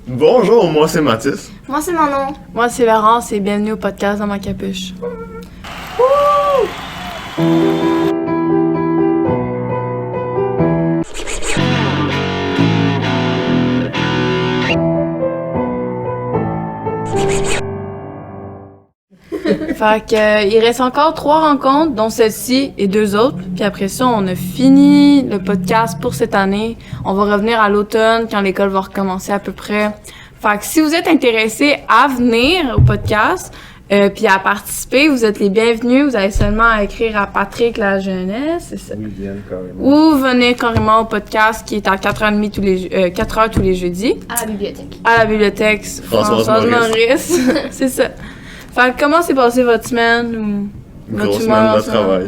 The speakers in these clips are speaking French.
Bonjour, moi c'est Mathis. Moi, c'est Manon. Moi, c'est Laurence et bienvenue au podcast dans ma capuche. Fait que, il reste encore 3 rencontres, dont celle-ci et 2 autres. Puis après ça, on a fini le podcast pour cette année. On va revenir à l'automne quand l'école va recommencer à peu près. Fait que si vous êtes intéressés à venir au podcast, puis à participer, vous êtes les bienvenus. Vous avez seulement à écrire à Patrick la jeunesse, c'est ça. Oui, viennent carrément. Ou venez carrément au podcast qui est à 4h30 4 heures tous les jeudis. À la bibliothèque. À la bibliothèque Françoise Maurice. C'est ça. Fait que comment s'est passée votre semaine? Ou votre Grosse humeur semaine en de ce moment? travail.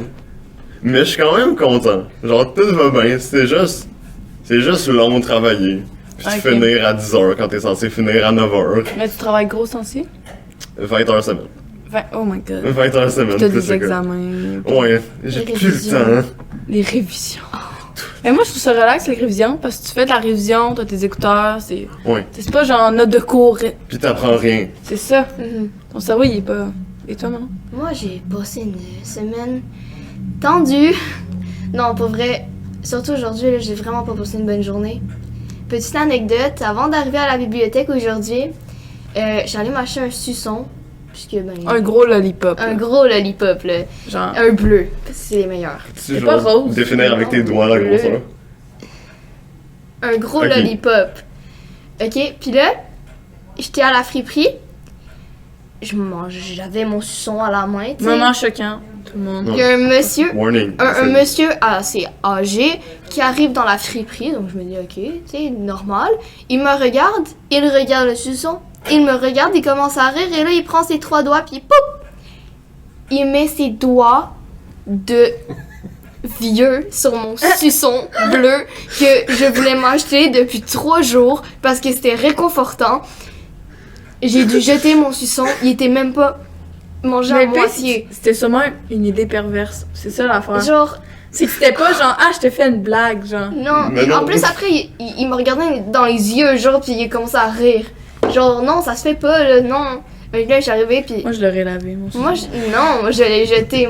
Mais je suis quand même content. Genre, tout va bien. C'est juste long de travailler. Puis Ok. finir à 10h quand t'es censé finir à 9h. Mais tu travailles gros aussi? 20 heures semaine. Oh my god. 20 heures semaine. Puis t'as plus des c'est que- examens. Ouais, j'ai Les plus révisions. le temps. Les révisions. Mais moi, je trouve ça relax, les révisions, parce que tu fais de la révision, t'as tes écouteurs, Ouais. c'est pas genre note de cours. Puis t'apprends rien. C'est ça. Mhm. Ton cerveau, il est pas. Et toi, non? Moi, j'ai passé une semaine tendue. Non, pour vrai, surtout aujourd'hui, là, j'ai vraiment pas passé une bonne journée. Petite anecdote, avant d'arriver à la bibliothèque aujourd'hui, j'allais m'acheter un suçon. Puisque, ben, Un gros lollipop. un là. gros lollipop, là. Genre. Un bleu, parce que c'est les meilleurs. Tu pas genre rose. définir avec tes doigts la Bleu. grosseur. Un gros Ok. lollipop. Ok, puis là, j'étais à la friperie. J'avais mon suçon à la main, tu sais. Moment choquant, tout le monde. Il y a un monsieur, Warning. un monsieur assez âgé qui arrive dans la friperie, donc je me dis ok, tu sais, normal. Il me regarde, il regarde le suçon, il me regarde, il commence à rire et là il prend ses 3 doigts puis poup, il met ses doigts de vieux sur mon suçon bleu que je voulais m'acheter depuis 3 jours parce que c'était réconfortant. J'ai dû jeter mon suçon, il était même pas mangé à Mais le pire, moitié. c'était sûrement une idée perverse. C'est ça l'affaire. Genre, C'est que c'était pas genre, ah, je te fais une blague, genre. non, Mais et non. en plus après, il me regardait dans les yeux, genre, puis il commençait à rire. Genre, non, ça se fait pas, là, non. Et là, j'arrivais, puis Moi, je l'aurais lavé, mon moi, moi, je l'ai jeté.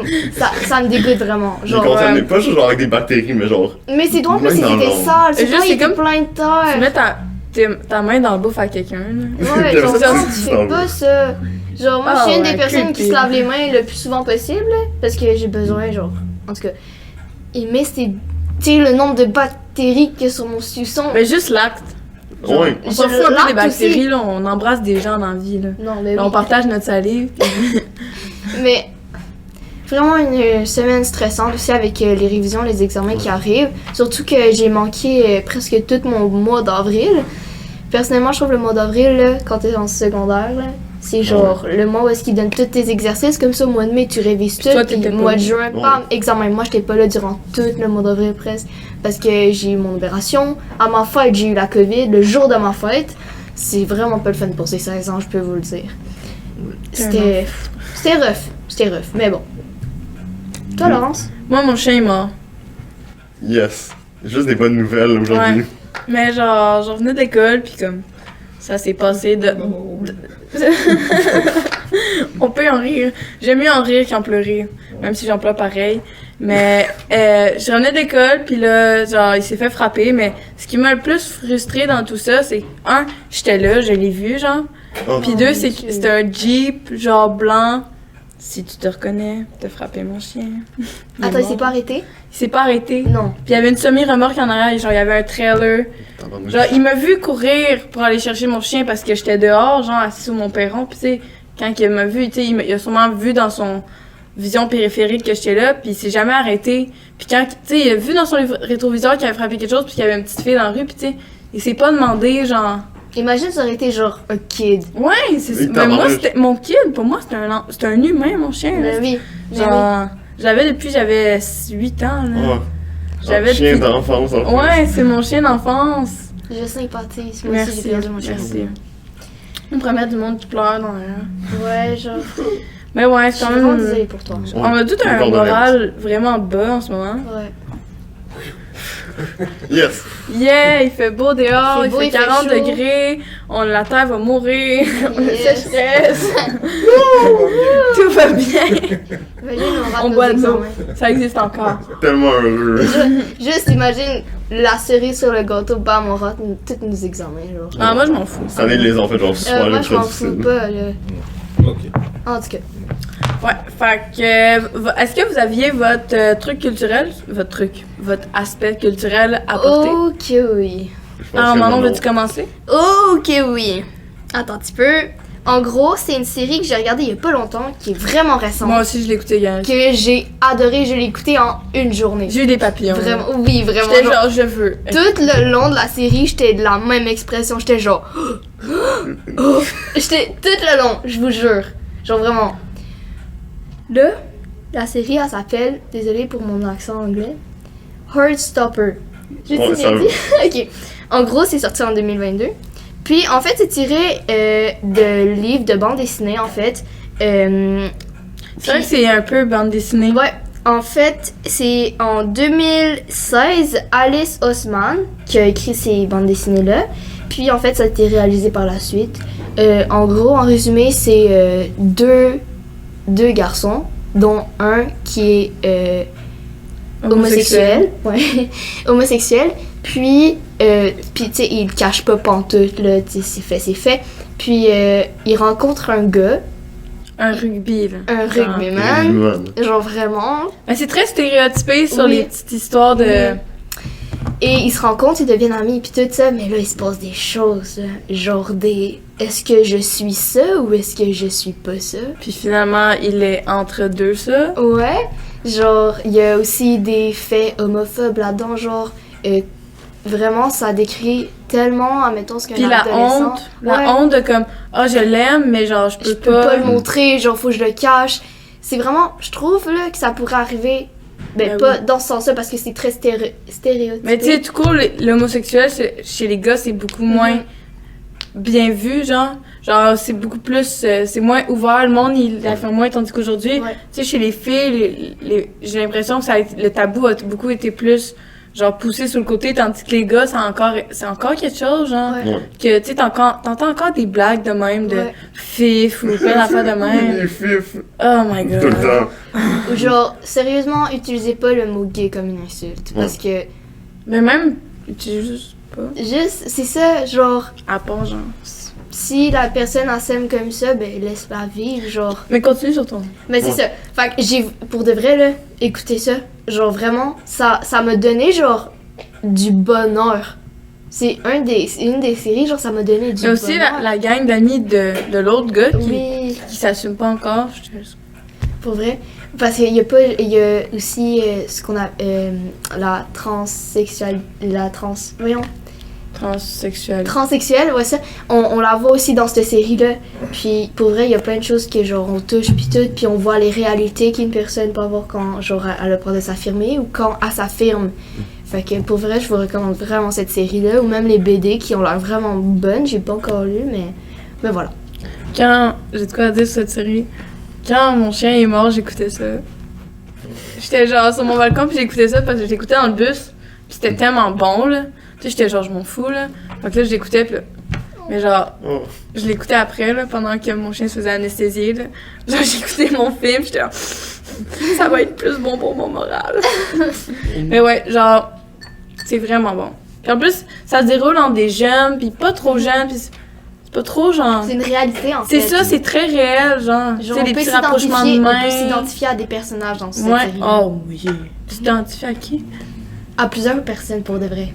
Ça me dégoûte vraiment. Il Genre, concernait pas juste genre avec des bactéries, mais genre. mais ses doigts, en plus, Même ils dans étaient l'ombre. sales. Ses Juste, doigts, c'est ils étaient comme- pleins de Tu terre. mets ta main dans le bouffe à quelqu'un, là. Ouais, Comme genre, ça, non, tu tu dis fais t'en pas veux. ça. Genre, moi, je suis Ah une des ouais, personnes qui creepy. se lave les mains le plus souvent possible, là, parce que j'ai besoin, genre, en tout cas. Il met tu sais, le nombre de bactéries qu'il y a sur mon suçon. Mais juste l'acte. Genre, Ouais. On s'en Je fout un peu des l'acte bactéries, aussi. là. On embrasse des gens dans la vie, là. Non, mais Là, oui. on partage notre salive. Mais vraiment une semaine stressante aussi avec les révisions, les examens qui arrivent. Surtout que j'ai manqué presque tout mon mois d'avril. Personnellement, je trouve le mois d'avril, là, quand t'es en secondaire, là, c'est genre le mois où est-ce qu'ils donnent tous tes exercices. Comme ça, au mois de mai, tu révises tout. toi, Puis t'étais le pas mois de là. juin, Ouais. bam, examen. Moi, j'étais pas là durant tout le mois d'avril presque. Parce que j'ai eu mon opération. À ma fête, j'ai eu la COVID. Le jour de ma fête, c'est vraiment pas le fun pour ces 16 ans, je peux vous le dire. C'était rough. C'était rough. Mais bon. Toi, Laurence? Moi, mon chien est mort. Yes. Juste des bonnes nouvelles aujourd'hui. Ouais. Mais genre, je revenais de l'école, puis comme, ça s'est passé de... On peut en rire. J'aime mieux en rire qu'en pleurer, même si j'en pleure pareil. Mais je revenais de l'école, puis là, genre, il s'est fait frapper, mais ce qui m'a le plus frustrée dans tout ça, c'est, un, j'étais là, je l'ai vu, genre. Oh. Puis deux, c'est que c'était un Jeep, genre, blanc. Si tu te reconnais, t'as frappé mon chien. Il est Attends, il s'est mort. pas arrêté? Il s'est pas arrêté. Non. Puis il y avait une semi-remorque en arrière, et genre, il y avait un trailer. Genre, il m'a vu courir pour aller chercher mon chien parce que j'étais dehors, genre, assis sous mon perron. Puis, tu sais, quand il m'a vu, tu sais, il a sûrement vu dans son vision périphérique que j'étais là, puis il s'est jamais arrêté. Puis quand, tu sais, il a vu dans son rétroviseur qu'il avait frappé quelque chose, puis qu'il y avait une petite fille dans la rue, puis tu sais, il s'est pas demandé, genre... Imagine ça aurait été genre un kid. Ouais, c'est Oui, mais moi, tabarnak. c'était mon kid, pour moi, c'était un humain, mon chien. là. Mais oui. Mais Genre, je l'avais depuis j'avais 8 ans, là. Oh. J'avais Un chien depuis- d'enfance en plus. Ouais, c'est mon chien d'enfance. oui. Je sympathise. Moi aussi, Merci, j'ai perdu mon chien. merci. On pourrait mettre du monde qui pleure dans l'air. Ouais, genre. Mais ouais, Je c'est suis quand vraiment même... désolée pour toi. On a tout un Encore de moral vraiment bas en ce moment. Ouais. Yes! Yeah, il fait beau dehors, C'est il beau, fait il fait 40 chaud. degrés, la terre va mourir, on a Yes. sécheresse, tout va bien. Imagine, on rate On nos boit de l'eau. examens. Ça existe encore. Tellement heureux. Juste imagine la cerise sur le gâteau, bam, on rate tous nos examens. Genre. Ah, moi je m'en fous. Cette année, ils les ont fait genre super Moi, je ultra m'en fous difficiles. pas, là. Ok. En tout cas. Ouais, fait que, est-ce que vous aviez votre truc culturel, votre aspect culturel à porter? Ok, oui. Je pense Alors, que Manon, Manon- veux-tu commencer? Ok, oui. Attends un petit peu. En gros, c'est une série que j'ai regardée il y a pas longtemps, qui est vraiment récente. Moi aussi, je l'ai écouté hier. Que j'ai adoré, je l'ai écouté en une journée. J'ai eu des papillons. Vraiment, oui, vraiment. J'étais genre, genre, je veux. tout le long de la série, j'étais de la même expression. J'étais genre. J'étais tout le long, je vous jure. Genre vraiment. Là, la série, elle s'appelle, désolée pour mon accent anglais, Heartstopper. J'ai Ouais, dit ça bien dit? Ok. En gros, c'est sorti en 2022. Puis, en fait, c'est tiré de livres de bande dessinée, en fait. C'est vrai que c'est un peu bande dessinée. Ouais, en fait, c'est en 2016, Alice Osman qui a écrit ces bandes dessinées-là. Puis, en fait, ça a été réalisé par la suite. En gros, en résumé, c'est deux garçons, dont un qui est homosexuel. Ouais, homosexuel. Puis tu sais, il le cache pas pantoute, là, tu sais, c'est fait. Puis, il rencontre un gars, Un rugby, là. un Genre. rugbyman. Genre vraiment. Mais c'est très stéréotypé sur Oui. les petites histoires de. Oui. Et ils se rencontrent, ils deviennent amis, puis tout ça, mais là, il se passe des choses, là. Genre des... Est-ce que je suis ça ou est-ce que je suis pas ça? Puis finalement, il est entre deux, ça. Ouais. Genre, il y a aussi des faits homophobes là-dedans, genre... vraiment, ça décrit tellement, admettons, ce qu'un Puis la adolescent... honte. Ouais. La honte de comme, ah, je l'aime, mais genre, je Je peux peux pas. pas le montrer, genre, faut que je le cache. C'est vraiment... Je trouve, là, que ça pourrait arriver... Ben, Ben pas oui. dans ce sens-là, parce que c'est très stéréotypé. Mais tu sais, tout court, l'homosexuel, chez les gars, c'est beaucoup moins bien vu, genre. Genre, c'est beaucoup plus. C'est moins ouvert, le monde, il l'affirme moins, tandis qu'aujourd'hui, Ouais. tu sais, chez les filles, j'ai l'impression que le tabou a beaucoup été plus, genre, poussé sur le côté, tandis que les gars, c'est encore quelque chose, genre. Ouais. Ouais. Que, tu sais, t'entends encore des blagues de même, de Ouais. fif ou plein d'affaires de même. Les fifs, Oh my god. tout le temps. Ou genre, sérieusement, utilisez pas le mot gay comme une insulte. Parce que, Mais même, tu juste pas. juste, c'est ça, genre, À part, genre. si la personne en s'aime comme ça, ben laisse-la vivre, genre. Mais continue sur ton. Mais c'est Ouais. ça. Fait que j'ai, pour de vrai, là, écoutez ça. Genre, vraiment, ça m'a donné, genre, du bonheur. C'est une des séries, genre, ça m'a donné du Il y a aussi bonheur. la gang d'amis de l'autre gars Oui, qui s'assume pas encore. pour vrai. Parce qu'il y a aussi ce qu'on a, la transsexuelle, ouais, ça. On la voit aussi dans cette série-là. Puis pour vrai, il y a plein de choses que genre on touche puis tout, puis on voit les réalités qu'une personne peut avoir quand genre elle a peur de s'affirmer ou quand elle s'affirme. Fait que pour vrai, je vous recommande vraiment cette série-là, ou même les BD qui ont l'air vraiment bonnes. J'ai pas encore lu, mais voilà. Quand, j'ai de quoi à dire sur cette série, quand mon chien est mort, j'écoutais ça. J'étais genre sur mon balcon puis j'écoutais ça parce que j'écoutais dans le bus. Puis c'était tellement bon, là. Tu sais, j'étais genre, je m'en fous, là. Fait que là, je l'écoutais, puis là... Mais genre, Oh. je l'écoutais après, là, pendant que mon chien se faisait anesthésier, là. Genre, j'écoutais mon film, j'étais genre... Ça va être plus bon pour mon moral. Mais ouais, genre... C'est vraiment bon. Puis en plus, ça se déroule en des jeunes, puis pas trop jeunes, puis c'est pas trop, genre... C'est une réalité en fait. C'est ça, c'est très réel, genre. Tu Genre, sais, on les peut petits rapprochements de s'identifier, on peut main. s'identifier à des personnages dans cette Ouais. série. Oh oui. Tu t'identifies à qui? À plusieurs personnes pour de vrai.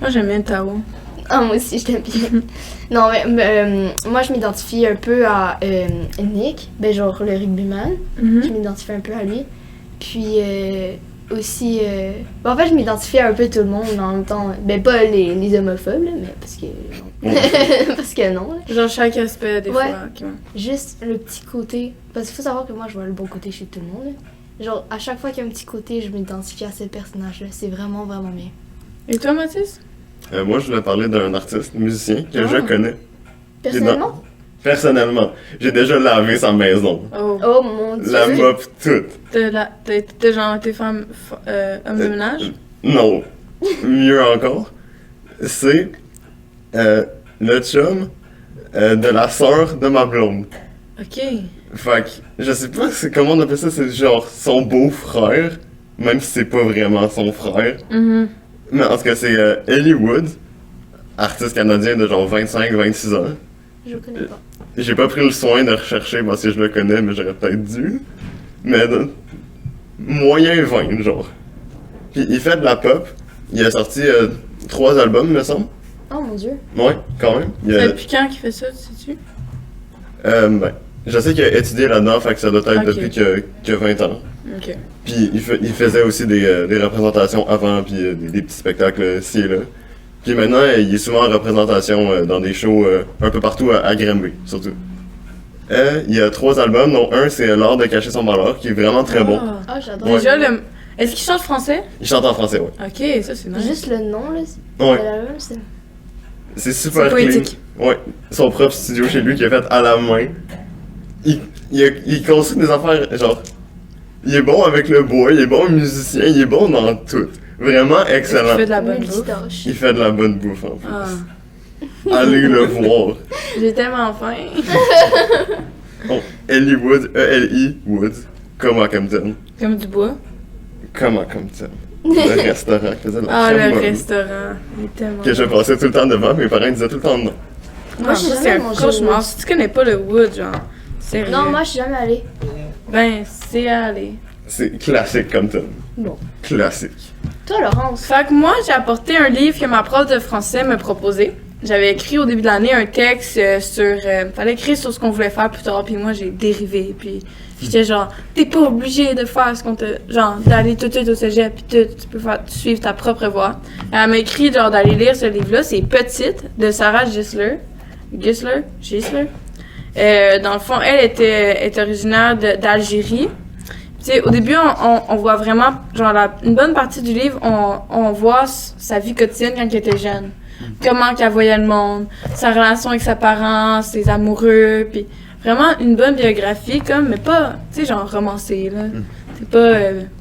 Moi, j'aime bien Tao. Ah, moi aussi, je t'aime bien. Non, mais moi, je m'identifie un peu à Nick, ben genre le rugbyman. Je m'identifie un peu à lui. Puis aussi... en fait, je m'identifie à un peu tout le monde en même temps. Ben pas les homophobes, là, mais parce que... parce que non. Là. Genre chaque aspect, des Ouais. fois. ok. Juste le petit côté... Parce qu'il faut savoir que moi, je vois le bon côté chez tout le monde. Là. Genre, à chaque fois qu'il y a un petit côté, je m'identifie à ce personnage-là. C'est vraiment, vraiment bien. Et toi, Mathis? Moi, je voulais parler d'un artiste, musicien, que je Ah. connais. Personnellement? Personnellement. J'ai déjà lavé sa maison. Oh. Oh mon dieu! La mop toute. T'as genre été femme, homme de ménage? Non. Mieux encore. C'est le chum de la sœur de ma blonde. Ok. Fait que, je sais pas comment on appelle ça, c'est genre son beau-frère, même si c'est pas vraiment son frère. Mais en tout cas, c'est Ellie Wood, artiste canadien de genre 25-26 ans. Je connais pas. J'ai pas pris le soin de rechercher parce que je le connais, mais j'aurais peut-être dû. Mais moyen 20, genre. Puis il fait de la pop. Il a sorti 3 albums, me semble. Oh mon dieu. Ouais, quand même. Il a- Depuis quand qu'il fait ça, tu sais-tu? ben, je sais qu'il a étudié là-dedans, fait que ça doit être Ok. depuis que 20 ans. Ok. Puis il faisait aussi des représentations avant, puis des petits spectacles ci et là. Puis maintenant, il est souvent en représentation dans des shows un peu partout à Granby, surtout. Il y a 3 albums, dont un c'est L'art de cacher son malheur, qui est vraiment très bon. Ah. Ah, j'adore. Ouais. Déjà, est-ce qu'il chante français? Il chante en français, ouais. Ok, ça c'est nice. Juste le nom, là. Ouais. de l'album, c'est. C'est super C'est poétique. clean. Ouais. Son propre studio chez lui qu'il a fait à la main. Il construit des affaires, genre. Il est bon avec le bois, il est bon musicien, il est bon dans tout. Vraiment Il excellent. fait de la bonne bouffe. Multitâche. Il fait de la bonne bouffe en plus. Ah. Allez le voir. J'ai tellement faim. Bon, Ellie Wood, E-L-I Wood, comme à Compton. Comme du bois. Comme à Compton. Le restaurant qui faisait de la Ah, crème le molle. restaurant. Il est tellement. Que je passais tout le temps devant, mes parents disaient tout le temps non. Moi, j'ai ça, jamais c'est un mangé au cauchemar. Wood. Si tu connais pas le Wood, genre, sérieux. Non, moi, je suis jamais allée. Ben, c'est aller. C'est classique Compton. Bon. Classique. Toi, Laurence. Fait que moi, j'ai apporté un livre que ma prof de français m'a proposé. J'avais écrit au début de l'année un texte sur... fallait écrire sur ce qu'on voulait faire plus tard, puis moi, j'ai dérivé, puis j'étais genre, t'es pas obligé de faire ce qu'on te... Genre, d'aller tout de suite au cégep, puis tu peux suivre ta propre voie. Elle m'a écrit, genre, d'aller lire ce livre-là, c'est Petite, de Sarah Gisler. Gisler. Dans le fond, elle est originaire d'Algérie. Tu sais, au début, on voit vraiment, genre, une bonne partie du livre, on voit sa vie quotidienne quand elle était jeune. Comment qu'elle voyait le monde, sa relation avec ses parents, ses amoureux, puis vraiment une bonne biographie, comme, mais pas, tu sais, genre romancée, là. C'est pas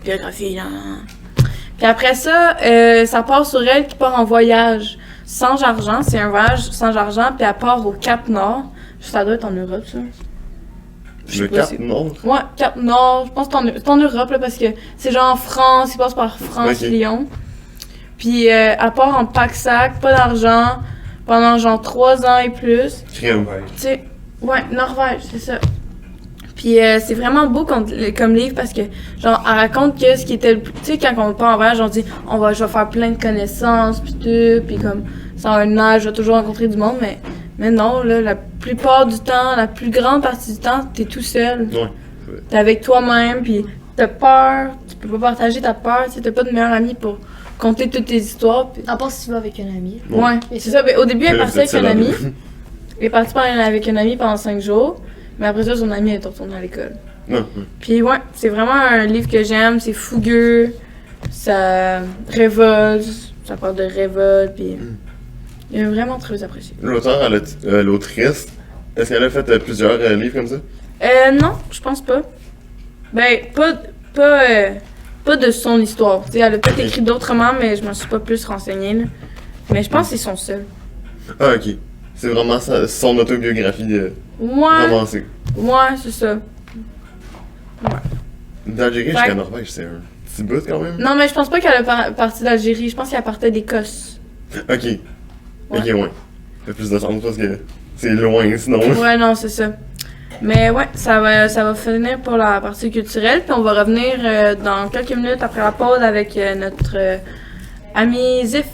biographie, là. Puis après ça, ça part sur elle qui part en voyage sans argent. C'est un voyage sans argent, puis elle part au Cap Nord. Ça doit être en Europe, ça. Je sais Le pas Cap si- Nord. Ouais, Cap Nord, je pense que c'est en Europe, là, parce que c'est genre en France, il passe par France, Ok. Lyon. Puis elle part en pack-sac, pas d'argent, pendant genre 3 ans et plus. Crème. Tu sais, ouais, Norvège, c'est ça. Puis c'est vraiment beau comme livre parce que, genre, elle raconte que ce qui était le plus... Tu sais, quand on part en voyage, on dit, je vais faire plein de connaissances, puis tout, puis comme, ça a un âge, je vais toujours rencontrer du monde, mais non, là, la plupart du temps, la plus grande partie du temps, t'es tout seul. Ouais. T'es avec toi-même, puis t'as peur, tu peux pas partager ta peur, tu sais, t'as pas de meilleur ami pour compter toutes tes histoires. Puis... À part si tu vas avec un ami. Bon. Ouais, c'est ça. Ben, au début, elle est Là, partie vous êtes avec un seul à ami. deux. Elle est partie avec un ami pendant 5 jours, mais après ça, son ami est retourné à l'école. Non. Puis ouais, c'est vraiment un livre que j'aime, c'est fougueux, ça révolte, ça parle de révolte, puis il est vraiment très apprécié. L'auteur, l'autrice, est-ce qu'elle a fait plusieurs livres comme ça? Non, je pense pas. Ben, pas de son histoire. Tu sais, elle a peut-être écrit d'autrement, mais je m'en suis pas plus renseignée, là. Mais je pense que c'est son seul. Ah, ok. C'est vraiment son autobiographie Ouais, romancée. ouais, c'est ça. D'Algérie Ouais. jusqu'à Norvège, c'est un petit bout quand même. Non, mais je pense pas qu'elle a parti d'Algérie, je pense qu'elle partait d'Écosse. Ok. Ok, ouais. Ça fait plus de sens parce que c'est loin sinon. Ouais, non, c'est ça. Mais ouais, ça va finir pour la partie culturelle, puis on va revenir dans quelques minutes après la pause avec notre ami Zif.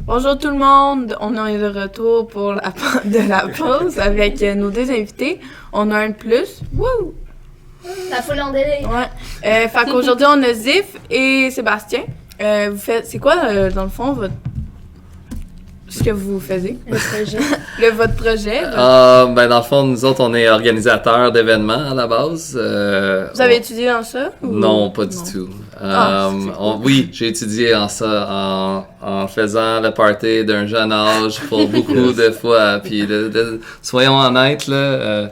Bonjour tout le monde, on est de retour pour de la pause avec nos 2 invités. On a un de plus. Wouh! La foule en délai. Ouais. Fait qu'aujourd'hui, on a Zif et Sébastien. Vous faites... C'est quoi, dans le fond, ce que vous faisiez, Le projet. votre projet. Ben dans le fond, nous autres, on est organisateurs d'événements à la base. Vous avez étudié dans ça? Ou... Non, pas du Non. tout. Ah, Oui, j'ai étudié en ça, en faisant le party d'un jeune âge pour beaucoup de fois. Puis, soyons honnêtes, là,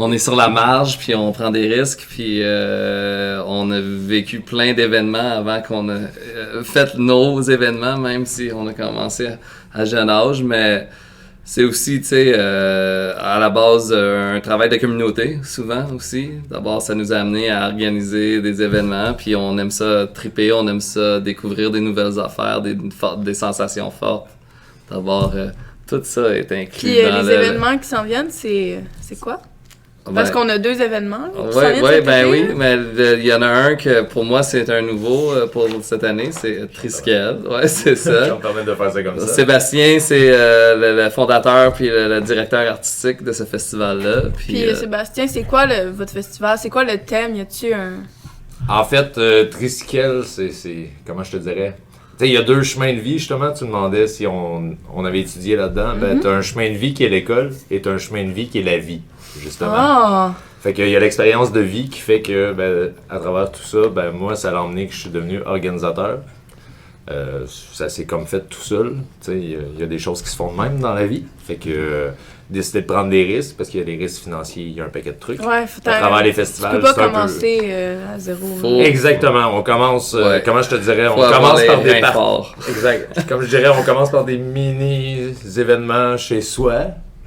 on est sur la marge, puis on prend des risques, puis on a vécu plein d'événements avant qu'on ait fait nos événements, même si on a commencé à jeune âge, mais c'est aussi, tu sais, à la base, un travail de communauté, souvent aussi. D'abord, ça nous a amené à organiser des événements, puis on aime ça triper, on aime ça découvrir des nouvelles affaires, des sensations fortes. D'abord, tout ça est inclus Puis dans les événements qui s'en viennent, c'est quoi? Parce qu'on a 2 événements. Là, qui s'en viennent cet été, oui, là. mais il y en a un que pour moi c'est un nouveau pour cette année, c'est Triskel. Ouais, c'est Ça ça. me permet de faire ça comme ça. Sébastien, c'est le fondateur puis le directeur artistique de ce festival-là. Puis Sébastien, c'est quoi votre festival? C'est quoi le thème? Y a-tu un... En fait, Triskel, c'est... Comment je te dirais? Tu sais, il y a 2 chemins de vie, justement. Tu demandais si on avait étudié là-dedans. Ben, t'as un chemin de vie qui est l'école et t'as un chemin de vie qui est la vie, justement. Ah! Fait qu'il y a l'expérience de vie qui fait que, ben, à travers tout ça, ben, moi, ça l'a emmené que je suis devenu organisateur. Ça s'est comme fait tout seul. Tu sais, il y a des choses qui se font de même dans la vie. Fait que décider de prendre des risques, parce qu'il y a des risques financiers, il y a un paquet de trucs. Ouais, faut À travers les Tu festivals, peux pas c'est un peu... commencer à zéro. Faut- Exactement, on commence, Ouais. comment je te dirais, on Faut avoir commence les par des reins parties. forts. Exact. Comme je dirais, on commence par des mini-événements chez soi.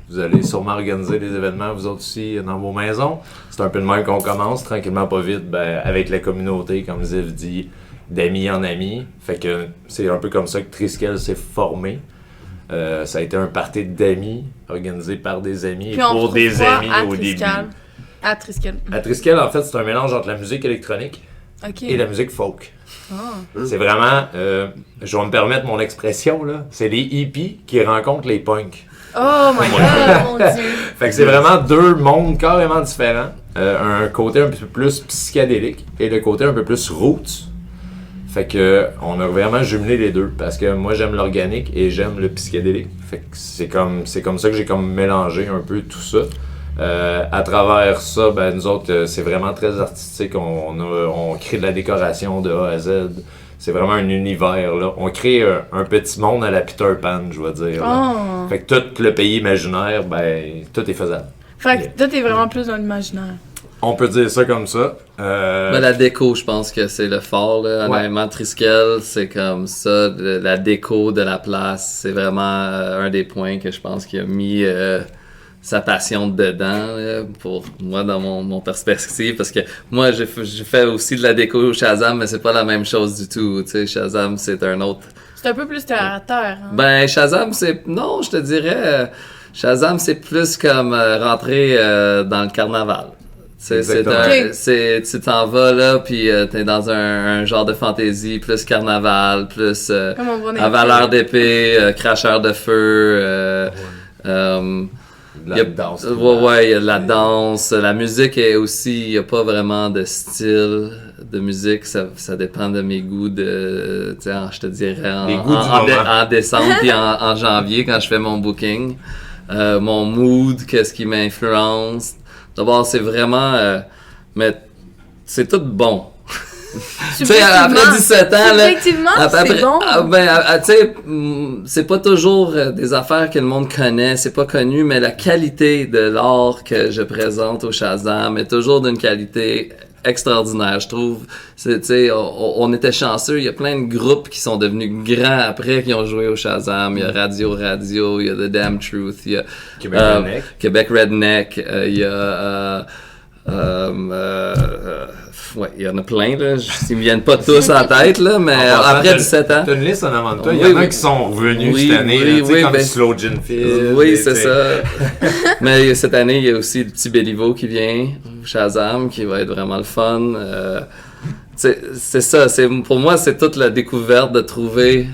Vous allez sûrement organiser des événements, vous autres aussi, dans vos maisons. C'est un peu de même qu'on commence, tranquillement, pas vite, ben, avec la communauté, comme Ziv dit, d'amis en amis. Fait que c'est un peu comme ça que Triskel s'est formé. Ça a été un party d'amis, organisé par des amis et Puis on pour retrouve des quoi amis à au début. Triskel? À Triskel. À Triskel, en fait, c'est un mélange entre la musique électronique OK. et la musique folk. Ah. C'est vraiment, je vais me permettre mon expression, là, c'est les hippies qui rencontrent les punks. Oh my god! Oh mon dieu. Fait que c'est vraiment 2 mondes carrément différents. Un côté un peu plus psychédélique et le côté un peu plus roots. Fait que on a vraiment jumelé les 2 parce que moi j'aime l'organique et j'aime le psychédélique. Fait que c'est comme ça que j'ai comme mélangé un peu tout ça. À travers ça, ben nous autres, c'est vraiment très artistique. On crée de la décoration de A à Z. C'est vraiment un univers, là. On crée un petit monde à la Peter Pan, je dois dire. Là. Oh. Fait que tout le pays imaginaire, ben, tout est faisable. Fait que toi, t'es vraiment plus dans l'imaginaire. On peut dire ça comme ça. Ben, la déco, je pense que c'est le fort, là. Ouais. Honnêtement, Triskel, c'est comme ça. La déco de la place, c'est vraiment un des points que je pense qu'il a mis sa passion dedans, là, pour moi, dans mon perspective. Parce que moi, j'ai fait aussi de la déco au Shazam, mais c'est pas la même chose du tout. Tu sais, Shazam, c'est un autre. C'est un peu plus terre à terre. Hein? Ben, Shazam, c'est. Non, je te dirais. Shazam, c'est plus comme rentrer dans le carnaval. Exactement. Tu t'en vas là, puis t'es dans un genre de fantaisie, plus carnaval, plus Comme on voit dans les avaleur films. d'épée, cracheur de feu. De Il y a- la danse. ouais, il y a de la danse. La musique est aussi, il n'y a pas vraiment de style de musique. Ça dépend de mes goûts de, tu sais, je te dirais, Les goûts du moment. en décembre puis en janvier quand je fais mon booking. Mon mood, qu'est-ce qui m'influence. D'abord, c'est vraiment, mais c'est tout bon. Tu sais, après 17 ans, là. Subjectivement, Après, c'est bon. tu sais, c'est pas toujours des affaires que le monde connaît, c'est pas connu, mais la qualité de l'art que je présente au Shazam est toujours d'une qualité extraordinaire, je trouve. Tu sais, on était chanceux, il y a plein de groupes qui sont devenus grands après, qui ont joué au Shazam. Il y a Radio, il y a The Damn Truth, il y a Québec Redneck. Québec Redneck, il y a... ouais, il y en a plein, là. Ils me viennent pas tous en tête, là, mais En passant, après 17 ans. T'as une liste en avant de toi. Il y Oui, en a oui. qui sont revenus Oui, cette année, oui, là, tu sais, oui, comme ben, Slow Gin Fizz. Oui, et, c'est tu sais, ça. Mais cette année, il y a aussi le petit Béliveau qui vient, Shazam, qui va être vraiment le fun. C'est ça. Pour moi, c'est toute la découverte de trouver.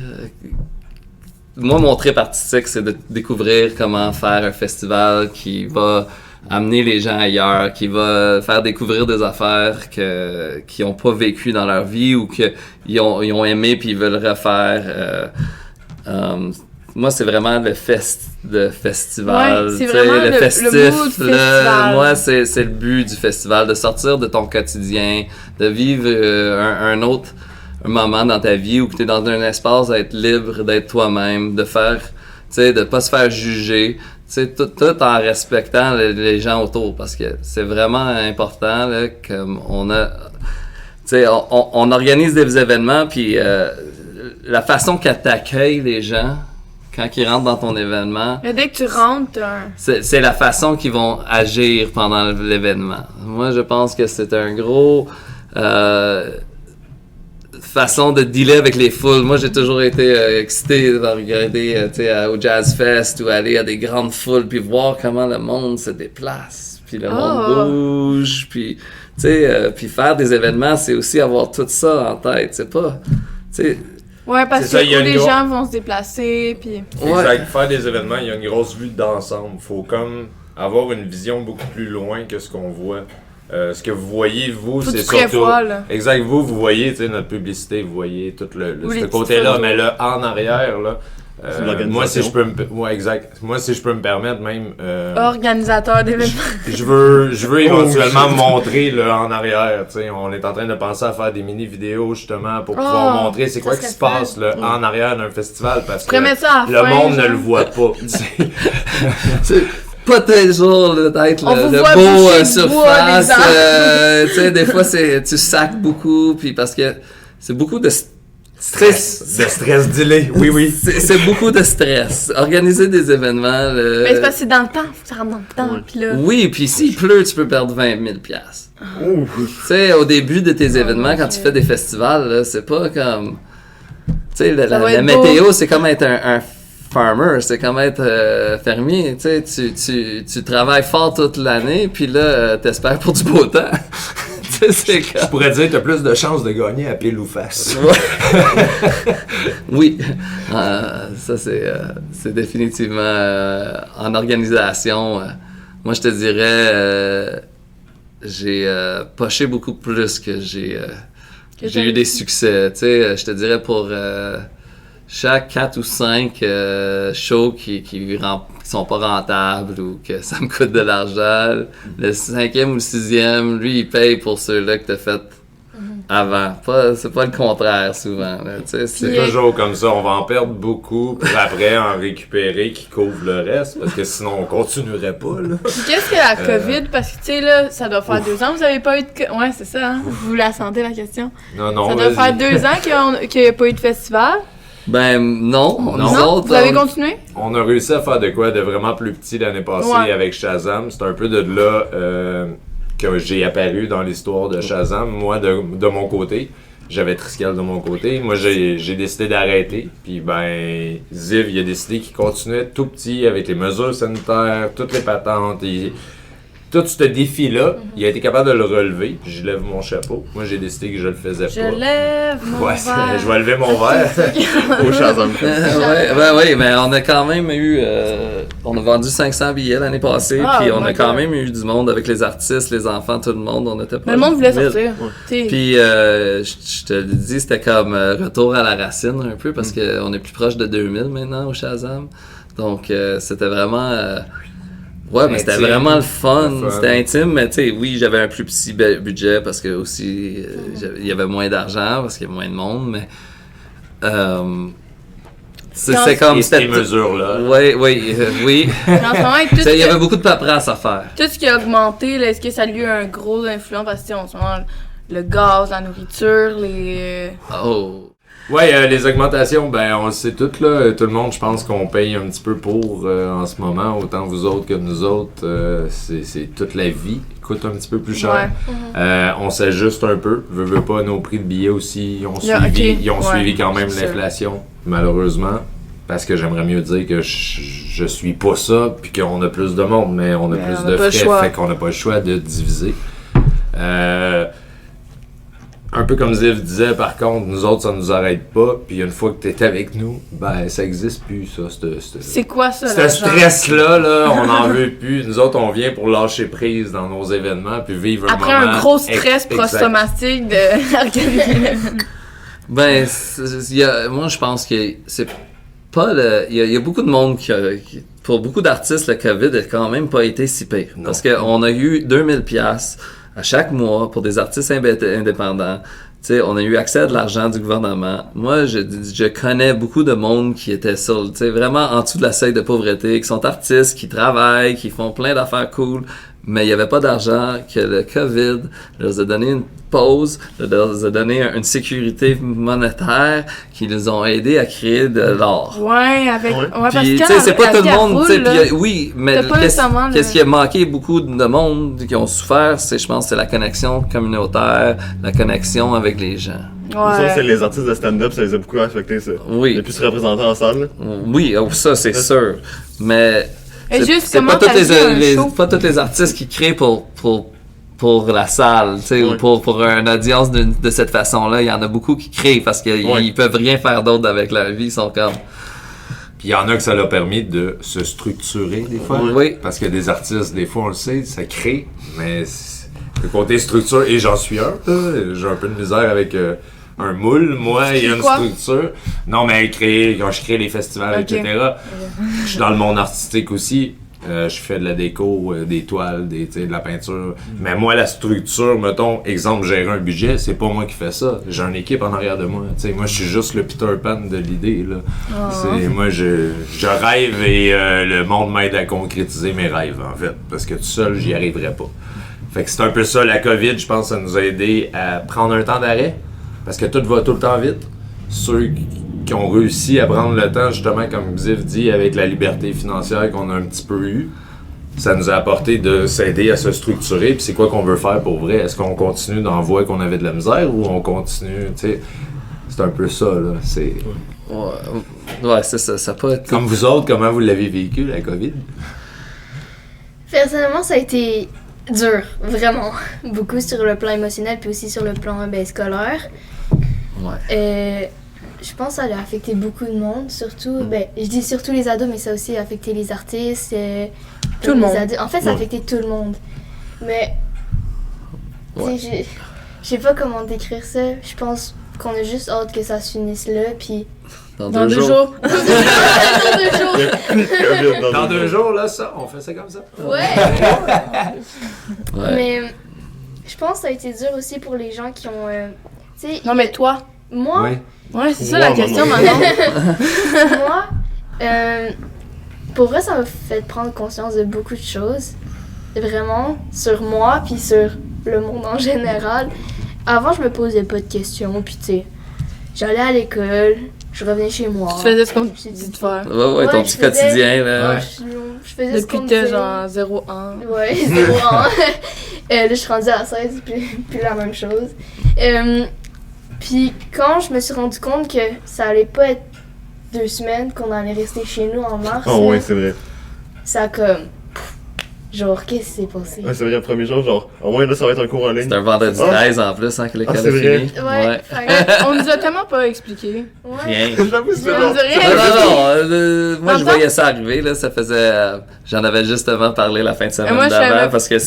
Moi, mon trip artistique, c'est de découvrir comment faire un festival qui va amener les gens ailleurs, qui va faire découvrir des affaires qu'ils n'ont pas vécu dans leur vie ou qu'ils ont aimé puis ils veulent refaire. moi, c'est vraiment le festival. Ouais, c'est tu sais, vraiment le festif. mood festival. Moi, c'est le but du festival, de sortir de ton quotidien, de vivre un autre moment dans ta vie où tu es dans un espace d'être libre, d'être toi-même, de faire, tu sais, de pas se faire juger. Tu sais, tout en respectant les gens autour, parce que c'est vraiment important, là, comme on a... Tu sais, on organise des événements, puis la façon qu'elle t'accueille les gens, quand ils rentrent dans ton événement... Et dès que tu rentres, c'est la façon qu'ils vont agir pendant l'événement. Moi, je pense que c'est un gros... façon de dealer avec les foules. Moi, j'ai toujours été excité de regarder au Jazz Fest ou aller à des grandes foules puis voir comment le monde se déplace, puis le monde bouge, puis puis faire des événements, c'est aussi avoir tout ça en tête. C'est pas, ouais, parce C'est ça, il y a que les une gens vont se déplacer, puis... Exact. Faire des événements, il y a une grosse vue d'ensemble. Faut comme avoir une vision beaucoup plus loin que ce qu'on voit. Ce que vous voyez, vous, Faut c'est du surtout... prévoir, là. Exact. Vous voyez, tu sais, notre publicité, vous voyez tout Ou ce les côté-là, petites mais là, en arrière, là... C'est l'organisation. moi, si je peux me... Ouais, exact. Moi, si je peux me permettre, même... Organisateur d'événements. Je veux éventuellement montrer le en arrière, tu sais, on est en train de penser à faire des mini vidéos justement pour pouvoir montrer c'est quoi ça qui se serait passe le en arrière d'un festival parce que Pourrais mettre ça à la le fin, monde ne genre. le voit pas. tu sais. pas toujours là, d'être On vous le voit beau boucher le surface. bois, les Tu sais, des fois, tu sacs beaucoup, puis parce que c'est beaucoup de stress. De stress delay, oui. C'est beaucoup de stress. Organiser des événements. Mais c'est parce que c'est dans le temps, faut que ça rentre dans le temps, puis là... Oui, puis s'il pleut, tu peux perdre 20 000 piastres. Tu sais, au début de tes événements, quand tu fais des festivals, là, c'est pas comme... Tu sais, Ça va la être météo, c'est comme être un farmer, c'est comme être fermier. Tu sais, tu travailles fort toute l'année, puis là, t'espères pour du beau temps. Tu sais, c'est comme... Je pourrais dire que t'as plus de chances de gagner à pile ou face. Oui, ça c'est définitivement en organisation. Moi, je te dirais, j'ai poché beaucoup plus que j'ai eu des succès. Tu sais, je te dirais pour chaque 4 ou 5 shows qui sont pas rentables ou que ça me coûte de l'argent, le 5e ou le 6e, lui, il paye pour ceux-là que t'as fait avant. C'est pas le contraire, souvent. Là, C'est toujours comme ça, on va en perdre beaucoup, puis après en récupérer qui couvre le reste, parce que sinon on continuerait pas, là. Puis qu'est-ce que la COVID? Parce que, tu sais, là, ça doit faire 2 ans, vous avez pas eu de... Ouais, c'est ça, hein? Vous la sentez, la question? Non, Ça doit faire 2 ans qu'il n'y a pas eu de festival. Ben non, nous Non? autres, Vous avez continué? On a réussi à faire de quoi de vraiment plus petit l'année passée Ouais. avec Shazam. C'est un peu de là que j'ai apparu dans l'histoire de Shazam. Moi, de mon côté, j'avais Triskel de mon côté. Moi, j'ai décidé d'arrêter. Puis, ben, Ziv, il a décidé qu'il continuait tout petit avec les mesures sanitaires, toutes les patentes. Tout ce défi-là, il a été capable de le relever. Puis, je lève mon chapeau. Moi, j'ai décidé que je le faisais Je pas. lève mon Ouais, verre. je vais lever mon verre. Au Shazam. ouais, mais on a quand même eu... on a vendu 500 billets l'année passée, Ah, puis on my a quand God. même eu du monde avec les artistes, les enfants, tout le monde. On était Mais le monde voulait 1000. sortir. Tu sais. Puis, je te le dis, c'était comme retour à la racine un peu, parce qu'on est plus proche de 2000 maintenant au Shazam. Donc, c'était vraiment... ouais, mais c'était Intime. vraiment le fun. Le fun. C'était intime, mais tu sais, oui, j'avais un plus petit budget parce que aussi, il y avait moins d'argent parce qu'il y avait moins de monde, mais... c'est comme... Et ces mesures-là. Oui. En ce moment, avec tout, Il y avait beaucoup de paperasse à faire. tout ce qui a augmenté, là, est-ce que ça a eu un gros influence? Parce que, tu sais, en ce moment, le gaz, la nourriture, les... Oh. Ouais, les augmentations, ben on le sait toutes là. Tout le monde, je pense qu'on paye un petit peu pour en ce moment, autant vous autres que nous autres. C'est toute la vie qui coûte un petit peu plus cher. Ouais. On s'ajuste un peu. Veux pas, nos prix de billets aussi, ils ont Yeah, suivi, ok. ils ont Ouais, suivi quand même c'est sûr. l'inflation, malheureusement. Parce que j'aimerais mieux dire que je suis pas ça, puis qu'on a plus de monde, mais on a Mais plus on a de pas le frais, choix. fait qu'on n'a pas le choix de diviser. Un peu comme Ziv disait, par contre, nous autres, ça nous arrête pas. Puis une fois que t'es avec nous, ben ça existe plus, ça. C'est quoi ça, Ce l'argent? stress-là, là, on n'en veut plus. Nous autres, on vient pour lâcher prise dans nos événements, puis vivre un Après moment... un gros stress exact. post-traumatique de organiser l'événement. Ben, moi, je pense que c'est pas il y a beaucoup de monde pour beaucoup d'artistes, le COVID a quand même pas été si pire. Non. Parce qu'on a eu 2000$ à chaque mois pour des artistes indépendants. T'sais, on a eu accès à de l'argent du gouvernement. Moi, je connais beaucoup de monde qui était vraiment en dessous de la seuil de pauvreté, qui sont artistes, qui travaillent, qui font plein d'affaires cool, mais il n'y avait pas d'argent, que le COVID leur a donné une pause, leur a donné une sécurité monétaire, qui les ont aidés à créer de l'art. Ouais, avec. Ouais. Ouais, parce Puis, que tu sais, c'est pas tout le monde, tu sais, là, oui, mais t'as pas nécessairement qu'est-ce qui a manqué beaucoup de monde qui ont souffert, c'est, je pense, c'est la connexion communautaire, la connexion avec les gens. Ça, c'est les artistes de stand-up, ça les a beaucoup affectés, ça. Oui. Les plus représentants en salle, là. Oui, ça, c'est sûr. Mais, Et juste c'est comment pas tous t'as vu un show? pas tous les artistes qui créent pour la salle, tu sais, Ouais. ou pour une audience de cette façon-là. Il y en a beaucoup qui créent parce qu'ils peuvent rien faire d'autre avec leur vie, ils sont comme... Puis il y en a que ça l'a permis de se structurer des fois. Oui. Parce que des artistes, des fois, on le sait, ça crée, mais le côté structure, et j'en suis un, là, j'ai un peu de misère avec un moule. Moi, il y a une Quoi? structure. Non, mais quand je crée les festivals, Ok. etc., je suis dans le monde artistique aussi. Je fais de la déco, des toiles, de la peinture. Mais moi, la structure, mettons, exemple, gérer un budget, c'est pas moi qui fais ça. J'ai une équipe en arrière de moi. T'sais, moi, je suis juste le Peter Pan de l'idée. Là. Moi, je rêve et le monde m'aide à concrétiser mes rêves, en fait. Parce que tout seul, j'y arriverais pas. Fait que c'est un peu ça, la COVID, je pense, ça nous a aidé à prendre un temps d'arrêt. Parce que tout va tout le temps vite. Ceux qui ont réussi à prendre le temps, justement, comme Xif dit, avec la liberté financière qu'on a un petit peu eue, ça nous a apporté de s'aider à se structurer. Puis c'est quoi qu'on veut faire pour vrai? Est-ce qu'on continue dans la voie qu'on avait de la misère ou on continue, tu sais? C'est un peu ça, là. C'est... Ouais, c'est ça. Ça peut être... Comme vous autres, comment vous l'avez vécu, la COVID? Personnellement, ça a été dur, vraiment. Beaucoup sur le plan émotionnel, puis aussi sur le plan scolaire. Ouais. Je pense que ça a affecté beaucoup de monde, surtout, je dis surtout les ados, mais ça a aussi affecté les artistes. Tout le les monde. En fait, ça a affecté tout le monde. Mais, tu sais, je sais pas comment décrire ça. Je pense qu'on a juste hâte que ça se finisse là, puis... Dans Dans 2 2 jours. jours. Dans 2 jours! Il y a plus de COVID Dans 2 jours, là, ça, on fait ça comme ça. Ouais! Ouais. Mais, je pense que ça a été dur aussi pour les gens qui ont... tu sais, Non, mais toi. moi... Oui. Ouais, c'est ça Ouais, la question maman. maintenant. Moi, pour vrai, ça m'a fait prendre conscience de beaucoup de choses. Vraiment, sur moi, puis sur le monde en général. Avant, je me posais pas de questions, puis tu sais, j'allais à l'école, je revenais chez moi. Tu faisais ce qu'on te dit de faire. Ouais, ton Ouais, petit je faisais- quotidien, là. Ouais, je faisais ce qu'on Depuis me que t'as disait. genre 0 ans. Ouais, 0 ans. Là, je suis rendue à 16, puis la même chose. Puis quand je me suis rendu compte que ça allait pas être 2 semaines, qu'on allait rester chez nous en mars, Oh, là, ouais, c'est vrai. ça a comme... Genre, qu'est-ce qui s'est passé? Ouais, c'est vrai, le premier jour, genre, au moins là, ça va être un cours en ligne. C'est un vendredi Ah. 13 en plus, hein, que l'école c'est a vrai. fini. Ouais, fait que- On nous a tellement pas expliqué. ouais. Rien. J'avoue, c'est On bon. nous a rien Non, expliqué. moi je T'entends? voyais ça arriver, là, ça faisait... j'en avais justement parlé la fin de semaine moi, je d'avant, savais- parce que